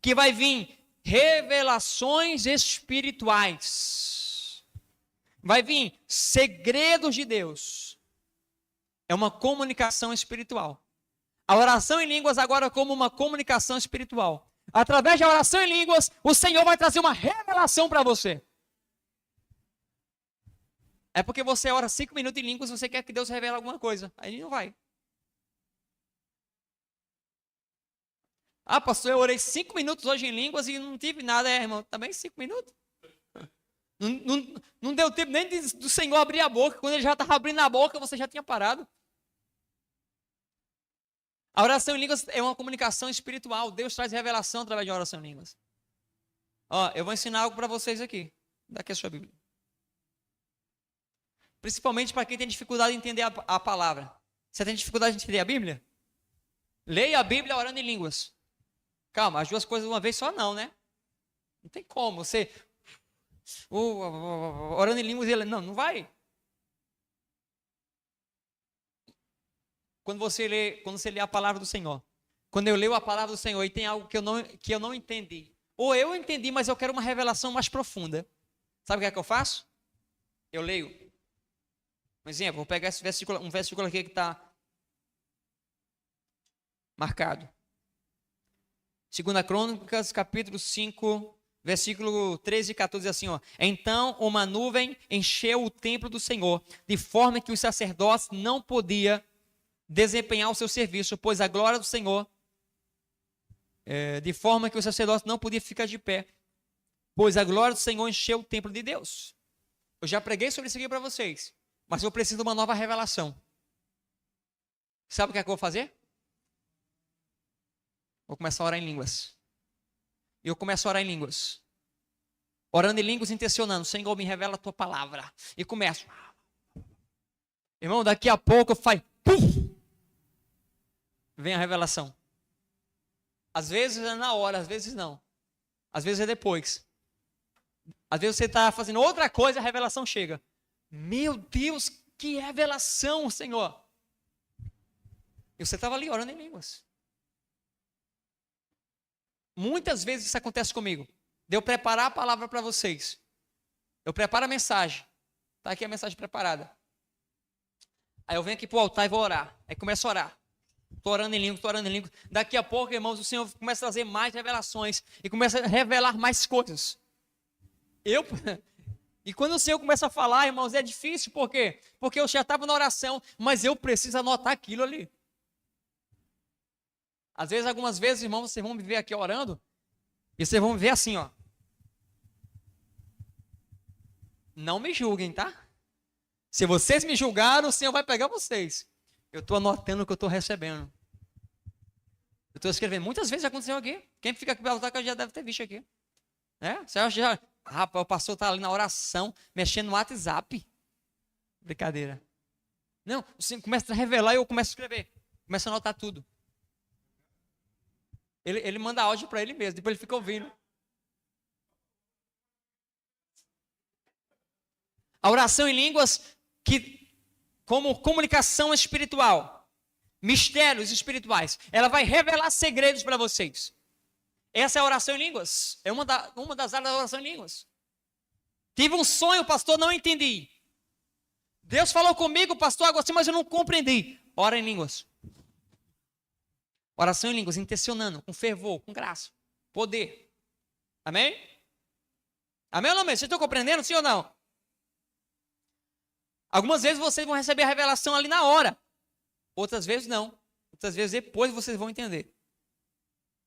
que vai vir revelações espirituais. Vai vir segredos de Deus. É uma comunicação espiritual. A oração em línguas agora como uma comunicação espiritual. Através da oração em línguas, o Senhor vai trazer uma revelação para você. É porque você ora 5 minutos em línguas, você quer que Deus revele alguma coisa. Aí não vai. Pastor, eu orei 5 minutos hoje em línguas e não tive nada. Irmão, também 5 minutos? Não deu tempo nem do Senhor abrir a boca. Quando ele já estava abrindo a boca, você já tinha parado. A oração em línguas é uma comunicação espiritual. Deus traz revelação através de oração em línguas. Ó, eu vou ensinar algo para vocês aqui. Daqui a sua Bíblia. Principalmente para quem tem dificuldade de entender a palavra. Você tem dificuldade de entender a Bíblia? Leia a Bíblia orando em línguas. Calma, as duas coisas de uma vez só não, né? Não tem como. Você orando em línguas, não vai. Quando você lê a palavra do Senhor. Quando eu leio a palavra do Senhor e tem algo que eu não entendi. Ou eu entendi, mas eu quero uma revelação mais profunda. Sabe o que é que eu faço? Eu leio. Um exemplo, vou pegar esse versículo, um versículo aqui que está marcado. 2 Crônicas, capítulo 5, versículo 13 e 14, diz assim, ó. Então uma nuvem encheu o templo do Senhor, de forma que os sacerdotes não podiam desempenhar o seu serviço, pois a glória do Senhor, de forma que os sacerdotes não podiam ficar de pé, pois a glória do Senhor encheu o templo de Deus. Eu já preguei sobre isso aqui para vocês, mas eu preciso de uma nova revelação. Sabe o que é que eu vou fazer? Vou começar a orar em línguas. E eu começo a orar em línguas. Orando em línguas, intencionando. Senhor, me revela a tua palavra. E começo. Irmão, daqui a pouco eu faço. Vem a revelação. Às vezes é na hora, às vezes não. Às vezes é depois. Às vezes você está fazendo outra coisa e a revelação chega. Meu Deus, que revelação, Senhor. E você estava ali orando em línguas. Muitas vezes isso acontece comigo. De eu preparar a palavra para vocês. Eu preparo a mensagem. Está aqui a mensagem preparada. Aí eu venho aqui para o altar e vou orar. Aí começo a orar. Estou orando em língua. Daqui a pouco, irmãos, o Senhor começa a trazer mais revelações. E começa a revelar mais coisas. E quando o Senhor começa a falar, irmãos, é difícil. Por quê? Porque eu já estava na oração, mas eu preciso anotar aquilo ali. Às vezes, algumas vezes, irmãos, vocês vão me ver aqui orando. E vocês vão me ver assim, ó. Não me julguem, tá? Se vocês me julgaram, o Senhor vai pegar vocês. Eu estou anotando o que eu estou recebendo. Eu estou escrevendo. Muitas vezes já aconteceu aqui. Quem fica aqui pelo altar já deve ter visto aqui. Você já... Rapaz, o pastor está ali na oração, mexendo no WhatsApp. Brincadeira. Não, o Senhor começa a revelar e eu começo a escrever. Começo a anotar tudo. Ele manda áudio para ele mesmo, depois ele fica ouvindo. A oração em línguas, como comunicação espiritual, mistérios espirituais, ela vai revelar segredos para vocês. Essa é a oração em línguas. É uma das áreas da oração em línguas. Tive um sonho, pastor, não entendi. Deus falou comigo, pastor, agora sim, mas eu não compreendi. Ora em línguas. Oração em línguas, intencionando, com fervor, com graça, poder. Amém? Amém ou não amém? Vocês estão compreendendo, sim ou não? Algumas vezes vocês vão receber a revelação ali na hora. Outras vezes não. Outras vezes depois vocês vão entender.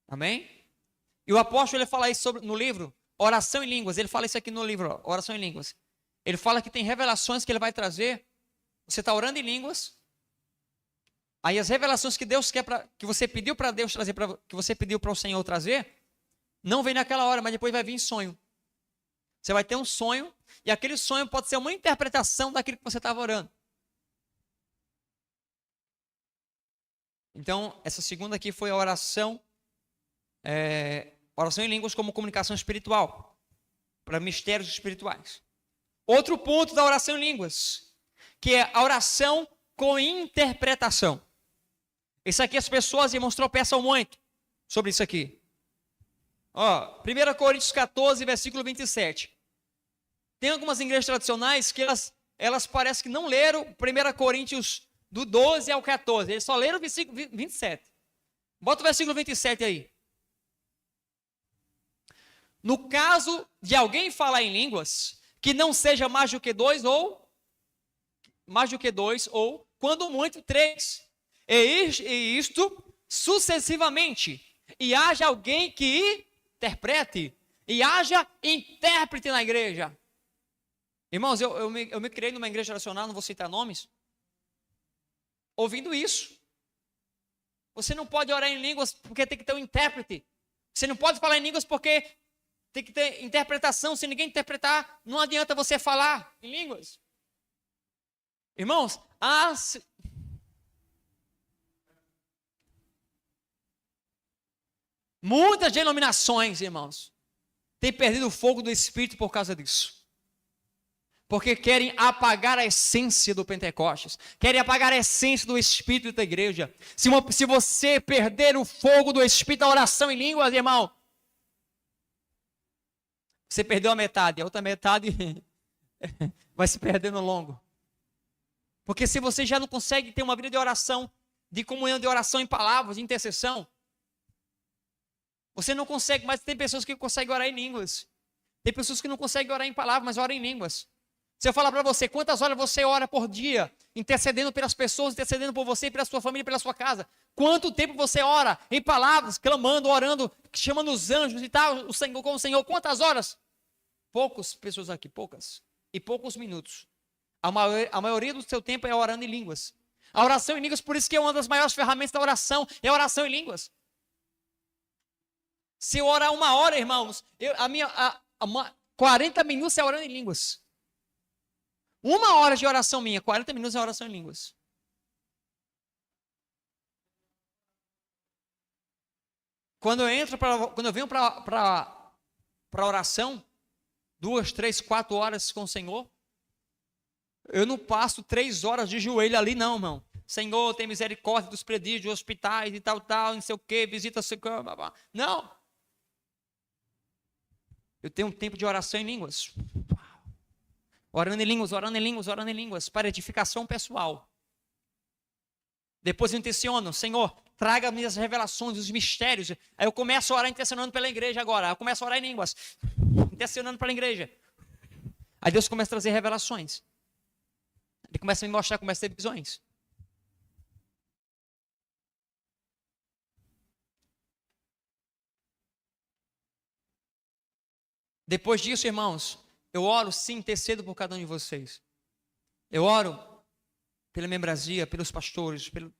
Amém? E o apóstolo, ele fala isso no livro, Oração em Línguas. Ele fala isso aqui no livro, Oração em Línguas. Ele fala que tem revelações que ele vai trazer. Você está orando em línguas. Aí as revelações que Deus quer, que você pediu para Deus trazer, que você pediu para o Senhor trazer, não vem naquela hora, mas depois vai vir em sonho. Você vai ter um sonho, e aquele sonho pode ser uma interpretação daquilo que você estava orando. Então, essa segunda aqui foi a oração em línguas como comunicação espiritual, para mistérios espirituais. Outro ponto da oração em línguas, que é a oração com interpretação. Isso aqui as pessoas, irmãos, tropeçam muito sobre isso aqui. 1 Coríntios 14, versículo 27. Tem algumas igrejas tradicionais que elas parecem que não leram 1 Coríntios do 12 ao 14. Eles só leram o versículo 27. Bota o versículo 27 aí. No caso de alguém falar em línguas, que não seja mais do que dois, ou quando muito, 3. E isto sucessivamente. E haja alguém que interprete. E haja intérprete na igreja. Irmãos, eu me criei numa igreja nacional, não vou citar nomes, ouvindo isso. Você não pode orar em línguas porque tem que ter um intérprete. Você não pode falar em línguas porque tem que ter interpretação. Se ninguém interpretar, não adianta você falar em línguas. Irmãos, muitas denominações, irmãos, têm perdido o fogo do Espírito por causa disso. Porque querem apagar a essência do Pentecostes. Querem apagar a essência do Espírito da igreja. Se você perder o fogo do Espírito da oração em línguas, irmão, você perdeu a metade. A outra metade vai se perder no longo. Porque se você já não consegue ter uma vida de oração, de comunhão, de oração em palavras, de intercessão, você não consegue, mas tem pessoas que conseguem orar em línguas. Tem pessoas que não conseguem orar em palavras, mas oram em línguas. Se eu falar para você, quantas horas você ora por dia, intercedendo pelas pessoas, intercedendo por você, pela sua família, pela sua casa? Quanto tempo você ora em palavras, clamando, orando, chamando os anjos e tal, o Senhor com o Senhor? Quantas horas? Poucas pessoas aqui, poucas. E poucos minutos. A maioria do seu tempo é orando em línguas. A oração em línguas, por isso que é uma das maiores ferramentas da oração, é a oração em línguas. Se eu orar 1 hora, irmãos, 40 minutos é orando em línguas. 1 hora de oração minha, 40 minutos é oração em línguas. Quando eu venho para oração, 2, 3, 4 horas com o Senhor, eu não passo 3 horas de joelho ali não, irmão. Senhor, tem misericórdia dos presídios, dos hospitais e tal, não sei o que, visita, blá, blá. Não. Eu tenho um tempo de oração em línguas. Orando em línguas, orando em línguas, orando em línguas, para edificação pessoal. Depois eu intenciono, Senhor, traga-me as revelações, os mistérios. Aí eu começo a orar intercedendo pela igreja agora. Eu começo a orar em línguas, intercedendo pela igreja. Aí Deus começa a trazer revelações. Ele começa a me mostrar, começa a ter visões. Depois disso, irmãos, eu oro sim, intercedo por cada um de vocês. Eu oro pela membresia, pelos pastores, pelo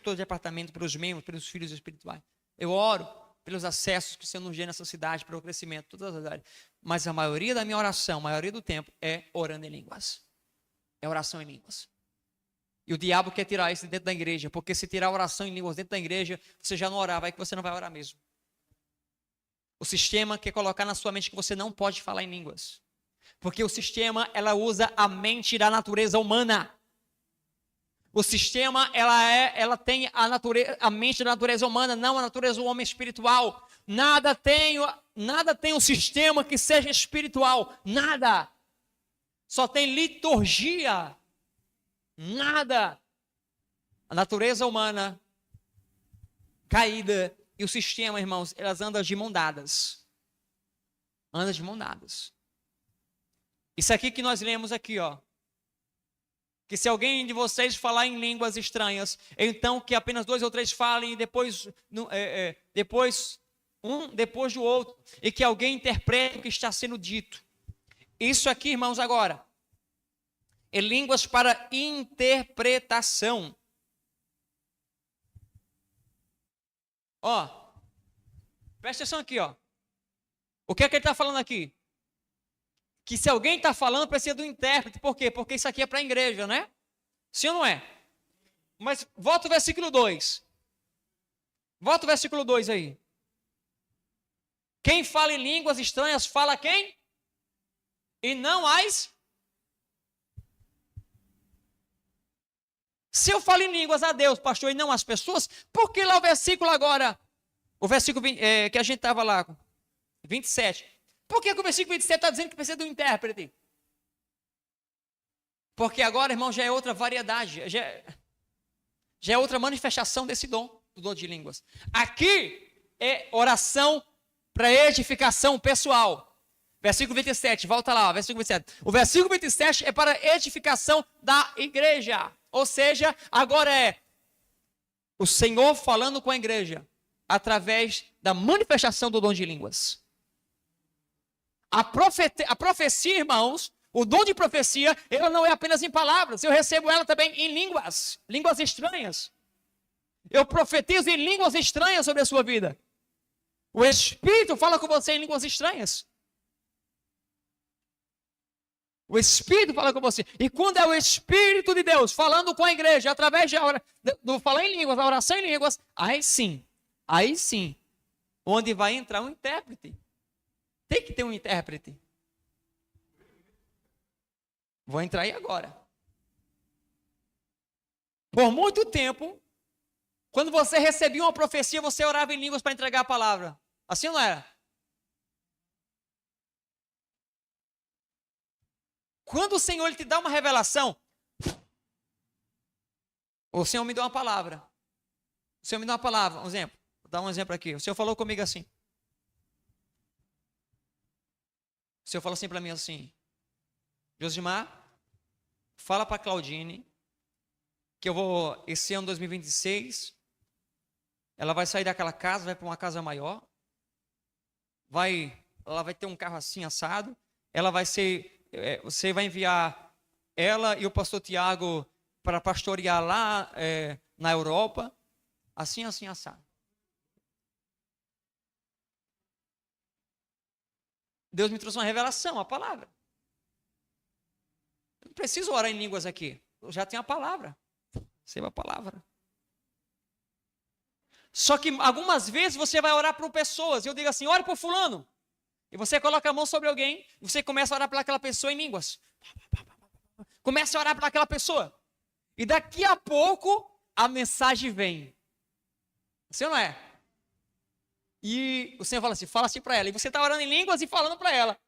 todo o departamento, pelos membros, pelos filhos espirituais. Eu oro pelos acessos que o Senhor nos dê nessa cidade, pelo crescimento, todas as áreas. Mas a maioria da minha oração, a maioria do tempo, é orando em línguas. É oração em línguas. E o diabo quer tirar isso dentro da igreja, porque se tirar a oração em línguas dentro da igreja, você já não orar, vai que você não vai orar mesmo. O sistema quer colocar na sua mente que você não pode falar em línguas. Porque o sistema, ela usa a mente da natureza humana. O sistema, ela tem a mente da natureza humana, não a natureza do homem espiritual. Nada tem um sistema que seja espiritual. Nada. Só tem liturgia. Nada. A natureza humana caída e o sistema, irmãos, elas andam de mão dadas. Andam de mão dadas. Isso aqui que nós lemos aqui, ó. Que se alguém de vocês falar em línguas estranhas, então que apenas 2 ou 3 falem e depois depois do outro, e que alguém interprete o que está sendo dito. Isso aqui, irmãos, agora, é línguas para interpretação. Ó, presta atenção aqui, ó. O que é que ele está falando aqui? Que se alguém está falando, precisa do intérprete. Por quê? Porque isso aqui é para a igreja, né? Sim ou não é? Mas volta o versículo 2. Volta o versículo 2 aí. Quem fala em línguas estranhas, fala quem? E não as... Se eu falo em línguas a Deus, pastor, e não às pessoas, por que lá o versículo agora? O versículo que a gente estava lá, 27. Por que o versículo 27 está dizendo que precisa de um intérprete? Porque agora, irmão, já é outra variedade, já é outra manifestação desse dom, do dom de línguas. Aqui é oração para edificação pessoal. Versículo 27, volta lá, versículo 27. O versículo 27 é para edificação da igreja. Ou seja, agora é o Senhor falando com a igreja através da manifestação do dom de línguas. A profecia, irmãos, O dom de profecia, ela não é apenas em palavras. Eu recebo ela também em línguas estranhas. Eu profetizo em línguas estranhas sobre a sua vida. O Espírito fala com você em línguas estranhas. O Espírito fala com você. E quando é o Espírito de Deus falando com a igreja, através do falar em línguas, da oração em línguas, aí sim, onde vai entrar um intérprete. Tem que ter um intérprete. Vou entrar aí agora. Por muito tempo, quando você recebia uma profecia, você orava em línguas para entregar a palavra. Assim não era? Quando o Senhor ele te dá uma revelação, o Senhor me deu uma palavra. O Senhor me deu uma palavra, um exemplo. Vou dar um exemplo aqui. O Senhor falou comigo assim. O Senhor falou assim para mim assim: Josimar, fala para Claudine que eu vou, esse ano 2026, ela vai sair daquela casa, vai para uma casa maior, ela vai ter um carro assim assado, ela vai ser, você vai enviar ela e o pastor Tiago para pastorear lá na Europa, assim, assado. Deus me trouxe uma revelação, a palavra. Eu não preciso orar em línguas aqui, eu já tenho a palavra. Receba a palavra. Só que algumas vezes você vai orar por pessoas, e eu digo assim, ore por fulano. E você coloca a mão sobre alguém, e você começa a orar pelaquela pessoa em línguas. Começa a orar pelaquela pessoa. E daqui a pouco, a mensagem vem. Você não é? E o Senhor fala assim para ela, e você está orando em línguas e falando para ela.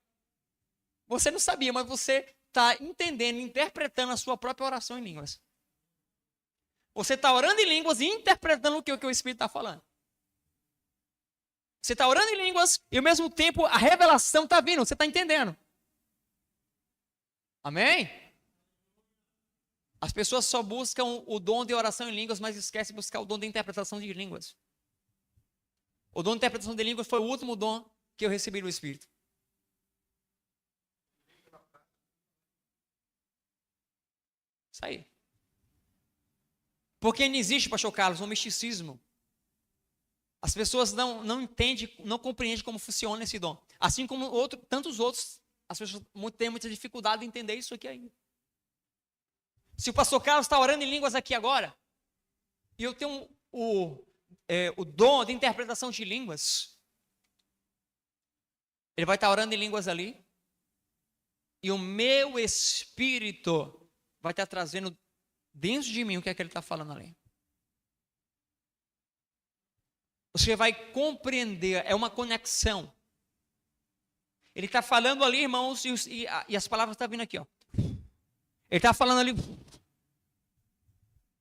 Você não sabia, mas você está entendendo, interpretando a sua própria oração em línguas. Você está orando em línguas e interpretando o que o Espírito está falando. Você está orando em línguas e ao mesmo tempo a revelação está vindo, você está entendendo. Amém? As pessoas só buscam o dom de oração em línguas, mas esquecem de buscar o dom de interpretação de línguas. O dom de interpretação de línguas foi o último dom que eu recebi do Espírito. Isso aí. Porque não existe, pastor Carlos, um misticismo. As pessoas não entendem, não compreendem como funciona esse dom. Assim como tantos outros, as pessoas têm muita dificuldade de entender isso aqui ainda. Se o pastor Carlos está orando em línguas aqui agora, e eu tenho o dom de interpretação de línguas, ele vai estar orando em línguas ali, e o meu espírito vai estar trazendo dentro de mim o que é que ele está falando ali. Você vai compreender, é uma conexão. Ele está falando ali, irmãos, e as palavras estão vindo aqui, ó. Ele está falando ali.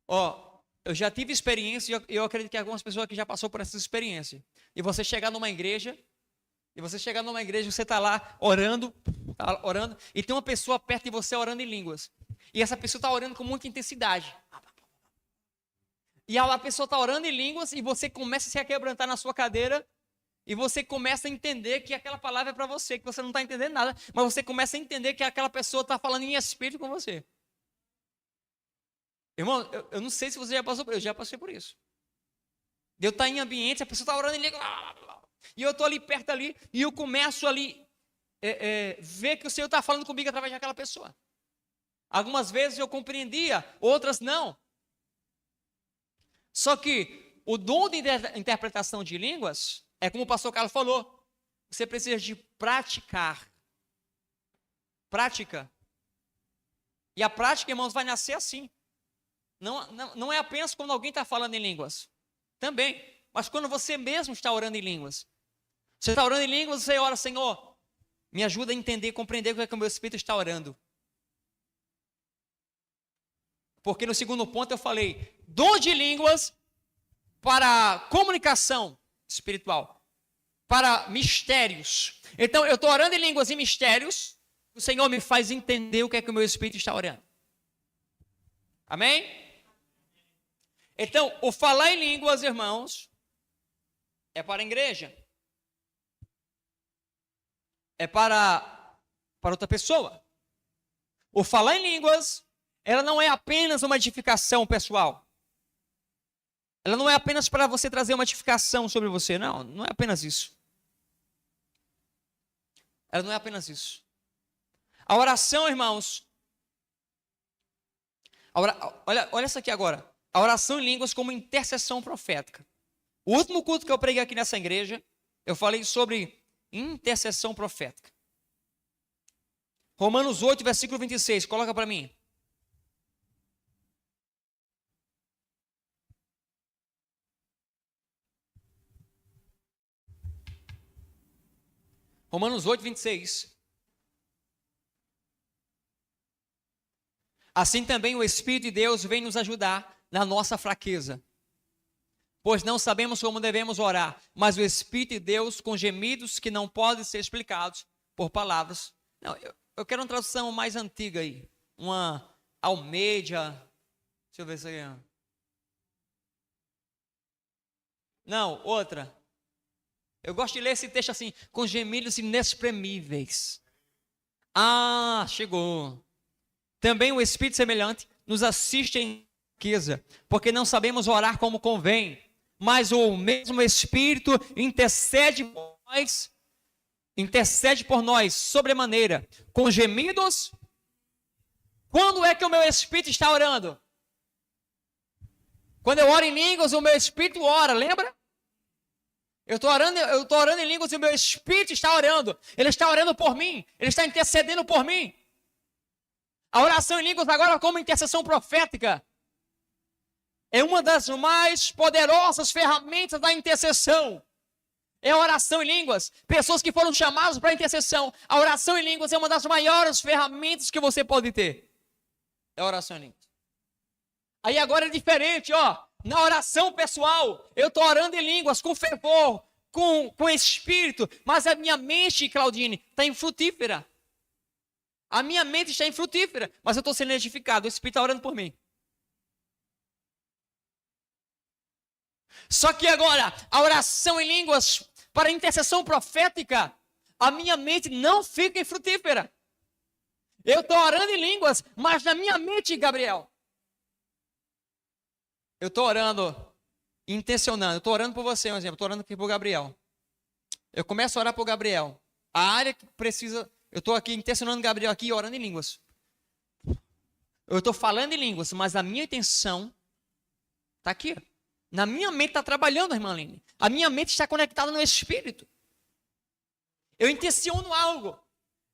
Ó, eu já tive experiência, e eu acredito que algumas pessoas aqui já passou por essa experiência. E você chegar numa igreja, você está lá orando, e tem uma pessoa perto de você orando em línguas. E essa pessoa está orando com muita intensidade. E a pessoa está orando em línguas e você começa a se quebrantar na sua cadeira e você começa a entender que aquela palavra é para você, que você não está entendendo nada, mas você começa a entender que aquela pessoa está falando em espírito com você. Irmão, eu não sei se você já passou por isso, eu já passei por isso. Eu estou em ambiente, a pessoa está orando em línguas, e eu estou ali perto ali, e eu começo ali ver que o Senhor está falando comigo através daquela pessoa. Algumas vezes eu compreendia, outras não. Só que o dom de interpretação de línguas, é como o pastor Carlos falou, você precisa de praticar. Prática. E a prática, irmãos, vai nascer assim. Não é apenas quando alguém está falando em línguas. Também. Mas quando você mesmo está orando em línguas. Você está orando em línguas, você ora, Senhor, me ajuda a entender, compreender o que é que o meu espírito está orando. Porque no segundo ponto eu falei, dom de línguas para comunicação espiritual, para mistérios. Então eu estou orando em línguas e mistérios, o Senhor me faz entender o que é que o meu espírito está orando. Amém? Então, o falar em línguas, irmãos, é para a igreja. É para outra pessoa. O falar em línguas, ela não é apenas uma edificação pessoal. Ela não é apenas para você trazer uma edificação sobre você. Não, não é apenas isso. Ela não é apenas isso. A oração, irmãos. Olha isso aqui agora. A oração em línguas como intercessão profética. O último culto que eu preguei aqui nessa igreja, eu falei sobre intercessão profética. Romanos 8, versículo 26. Coloca para mim. Romanos 8, 26. Assim também o Espírito de Deus vem nos ajudar na nossa fraqueza. Pois não sabemos como devemos orar, mas o Espírito de Deus, com gemidos que não podem ser explicados por palavras. Não, eu quero uma tradução mais antiga aí. Uma Almeida. Deixa eu ver se aí. Não, outra. Eu gosto de ler esse texto assim, com gemidos inexprimíveis. Ah, chegou. Também o Espírito semelhante nos assiste em fraqueza, porque não sabemos orar como convém, mas o mesmo Espírito intercede por nós sobremaneira, com gemidos. Quando é que o meu Espírito está orando? Quando eu oro em línguas, o meu Espírito ora, lembra? Eu estou orando em línguas e o meu Espírito está orando. Ele está orando por mim, ele está intercedendo por mim. A oração em línguas agora como intercessão profética é uma das mais poderosas ferramentas da intercessão. É a oração em línguas. Pessoas que foram chamadas para a intercessão. A oração em línguas é uma das maiores ferramentas que você pode ter. É a oração em línguas. Aí agora é diferente, ó. Na oração pessoal, eu estou orando em línguas com fervor, com espírito, mas a minha mente, Claudine, está infrutífera. A minha mente está infrutífera, mas eu estou sendo edificado, o Espírito está orando por mim. Só que agora, a oração em línguas para intercessão profética, a minha mente não fica infrutífera. Eu estou orando em línguas, mas na minha mente, Gabriel, eu estou orando, intencionando, eu estou orando por você, um exemplo, estou orando aqui por Gabriel. Eu começo a orar por Gabriel. A área que precisa, eu estou aqui intencionando Gabriel aqui e orando em línguas. Eu estou falando em línguas, mas a minha intenção está aqui. Na minha mente está trabalhando, irmã Aline. A minha mente está conectada no Espírito. Eu intenciono algo.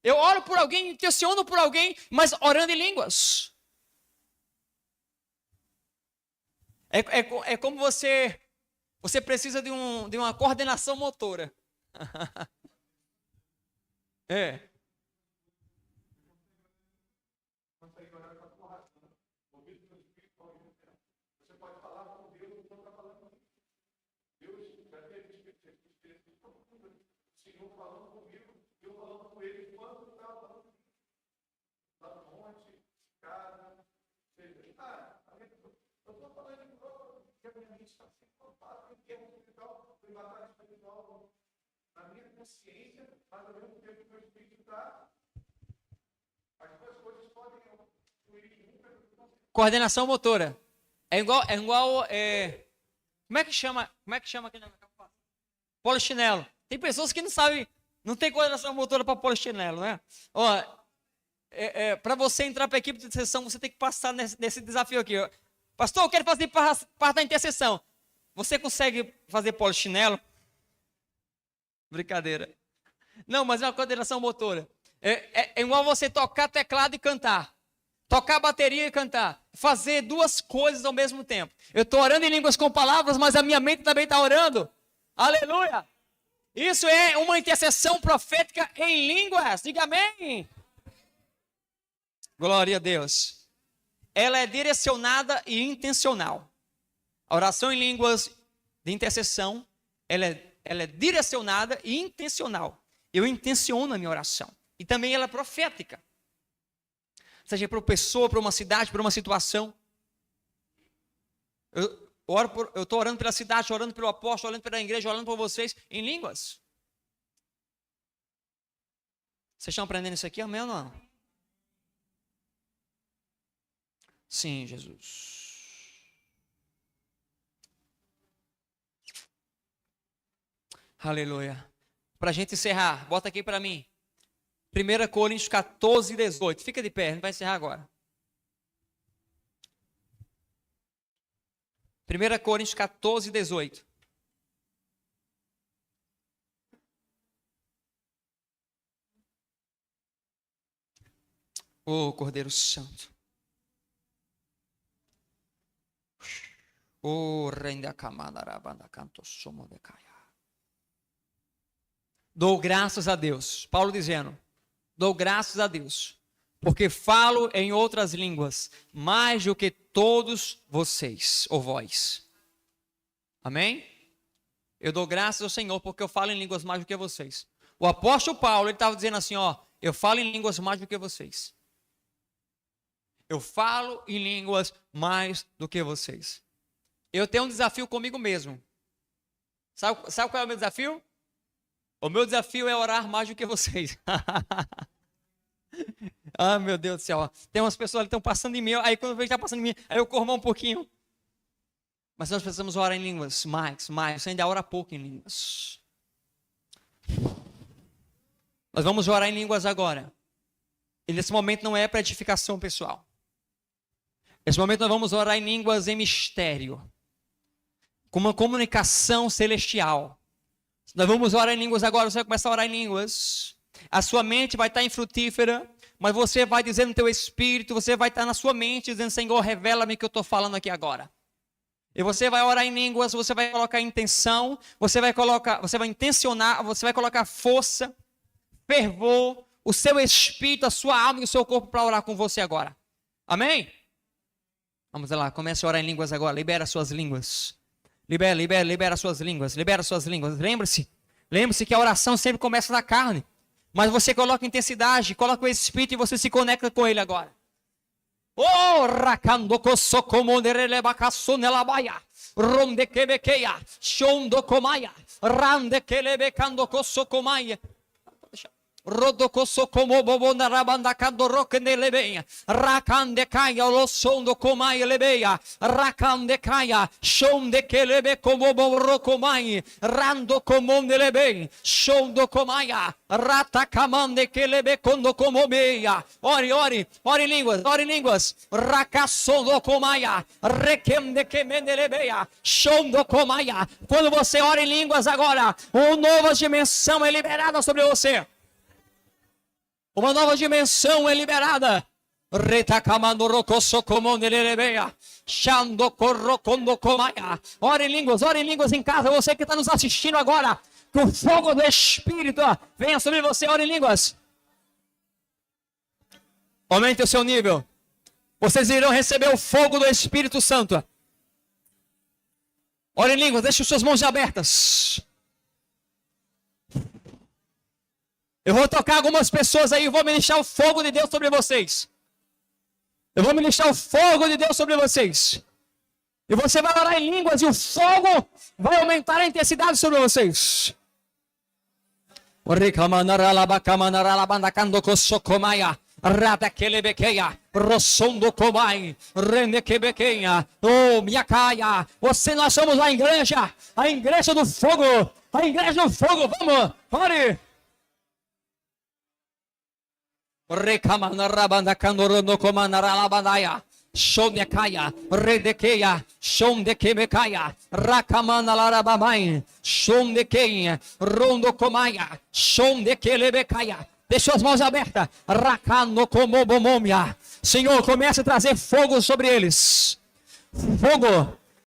Eu oro por alguém, intenciono por alguém, mas orando em línguas. É como você precisa de uma coordenação motora. É. Na minha consciência, mas ao mesmo tempo que o meu espírito está, as duas coisas podem fluir juntas. Coordenação motora. É igual como é que chama aqui na capa? Polichinelo. Tem pessoas que não sabem, não tem coordenação motora para polichinelo, né? Ó, para você entrar para a equipe de intercessão, você tem que passar nesse desafio aqui. Ó. Pastor, eu quero fazer parte da intercessão. Você consegue fazer polichinelo? Brincadeira. Não, mas é uma coordenação motora. É igual você tocar teclado e cantar. Tocar bateria e cantar. Fazer duas coisas ao mesmo tempo. Eu estou orando em línguas com palavras, mas a minha mente também está orando. Aleluia! Isso é uma intercessão profética em línguas. Diga amém. Glória a Deus. Ela é direcionada e intencional. A oração em línguas de intercessão, ela é direcionada e intencional. Eu intenciono a minha oração. E também ela é profética. Seja para uma pessoa, para uma cidade, para uma situação. Eu estou orando pela cidade, orando pelo apóstolo, orando pela igreja, orando por vocês em línguas. Vocês estão aprendendo isso aqui, amém ou não? Sim, Jesus. Aleluia. Para a gente encerrar, bota aqui para mim. 1 Coríntios 14, 18. Fica de pé, a gente vai encerrar agora. 1 Coríntios 14, 18. Oh, Cordeiro Santo. Oh, renda camada rabanda canto somo de caia. Dou graças a Deus. Paulo dizendo, dou graças a Deus, porque falo em outras línguas, mais do que todos vocês, ou vós. Amém? Eu dou graças ao Senhor, porque eu falo em línguas mais do que vocês. O apóstolo Paulo, ele estava dizendo assim, ó, eu falo em línguas mais do que vocês. Eu falo em línguas mais do que vocês. Eu tenho um desafio comigo mesmo. Sabe qual é o meu desafio? O meu desafio é orar mais do que vocês. Ah, meu Deus do céu. Tem umas pessoas que estão passando em mim, aí quando eu vejo que está passando em mim, aí eu corro um pouquinho. Mas nós precisamos orar em línguas, mais. Você ainda ora pouco em línguas. Nós vamos orar em línguas agora. E nesse momento não é para edificação pessoal. Nesse momento nós vamos orar em línguas em mistério. Com uma comunicação celestial. Nós vamos orar em línguas agora, você vai começar a orar em línguas. A sua mente vai estar infrutífera, mas você vai dizer no teu espírito, você vai estar na sua mente dizendo, Senhor, revela-me o que eu estou falando aqui agora. E você vai orar em línguas, você vai colocar intenção, você vai intencionar, você vai colocar força, fervor, o seu espírito, a sua alma e o seu corpo para orar com você agora. Amém? Vamos lá, comece a orar em línguas agora, libera as suas línguas. Libera as suas línguas, libera as suas línguas. Lembre-se que a oração sempre começa na carne. Mas você coloca intensidade, coloca o Espírito e você se conecta com Ele agora. Oh, rakandoko sokomonderelebakasunelabaia. Rondekebekeia. Shondokomaya. Randekelebekandoko sokomaya. Rodoko sokomo bobona rabanda kandoroke nelebeia. Rakande kaya lo sondo komai lebeia. Rakande kaya shonde kelebe como borokomai. Rando komone lebei. Shondo komaya. Rata kamande kelebe kondo como meia. Ore em línguas. Rakasondo komaya. Rekemde kemene lebeia. Shondo komaya. Quando você ora em línguas agora, uma nova dimensão é liberada sobre você. Uma nova dimensão é liberada. Ore em línguas em casa. Você que está nos assistindo agora, que o fogo do Espírito venha sobre você. Ore em línguas. Aumente o seu nível. Vocês irão receber o fogo do Espírito Santo. Ore em línguas. Deixe suas mãos abertas. Eu vou tocar algumas pessoas aí e vou ministrar o fogo de Deus sobre vocês. Eu vou ministrar o fogo de Deus sobre vocês. E você vai orar em línguas e o fogo vai aumentar a intensidade sobre vocês. Oh, minha caia. Nós somos a igreja do fogo. A igreja do fogo. Vamos, ore. Recamanarabanda candorono comanaralabandaya. Shonekaya, Redekeia, Shondekemekaya, Rakamanarabamai, Shondekeia, Rondokomaya, Shondekelebekaya. Deixe suas mãos abertas. Rakanokomobomomia. Senhor, comece a trazer fogo sobre eles. Fogo.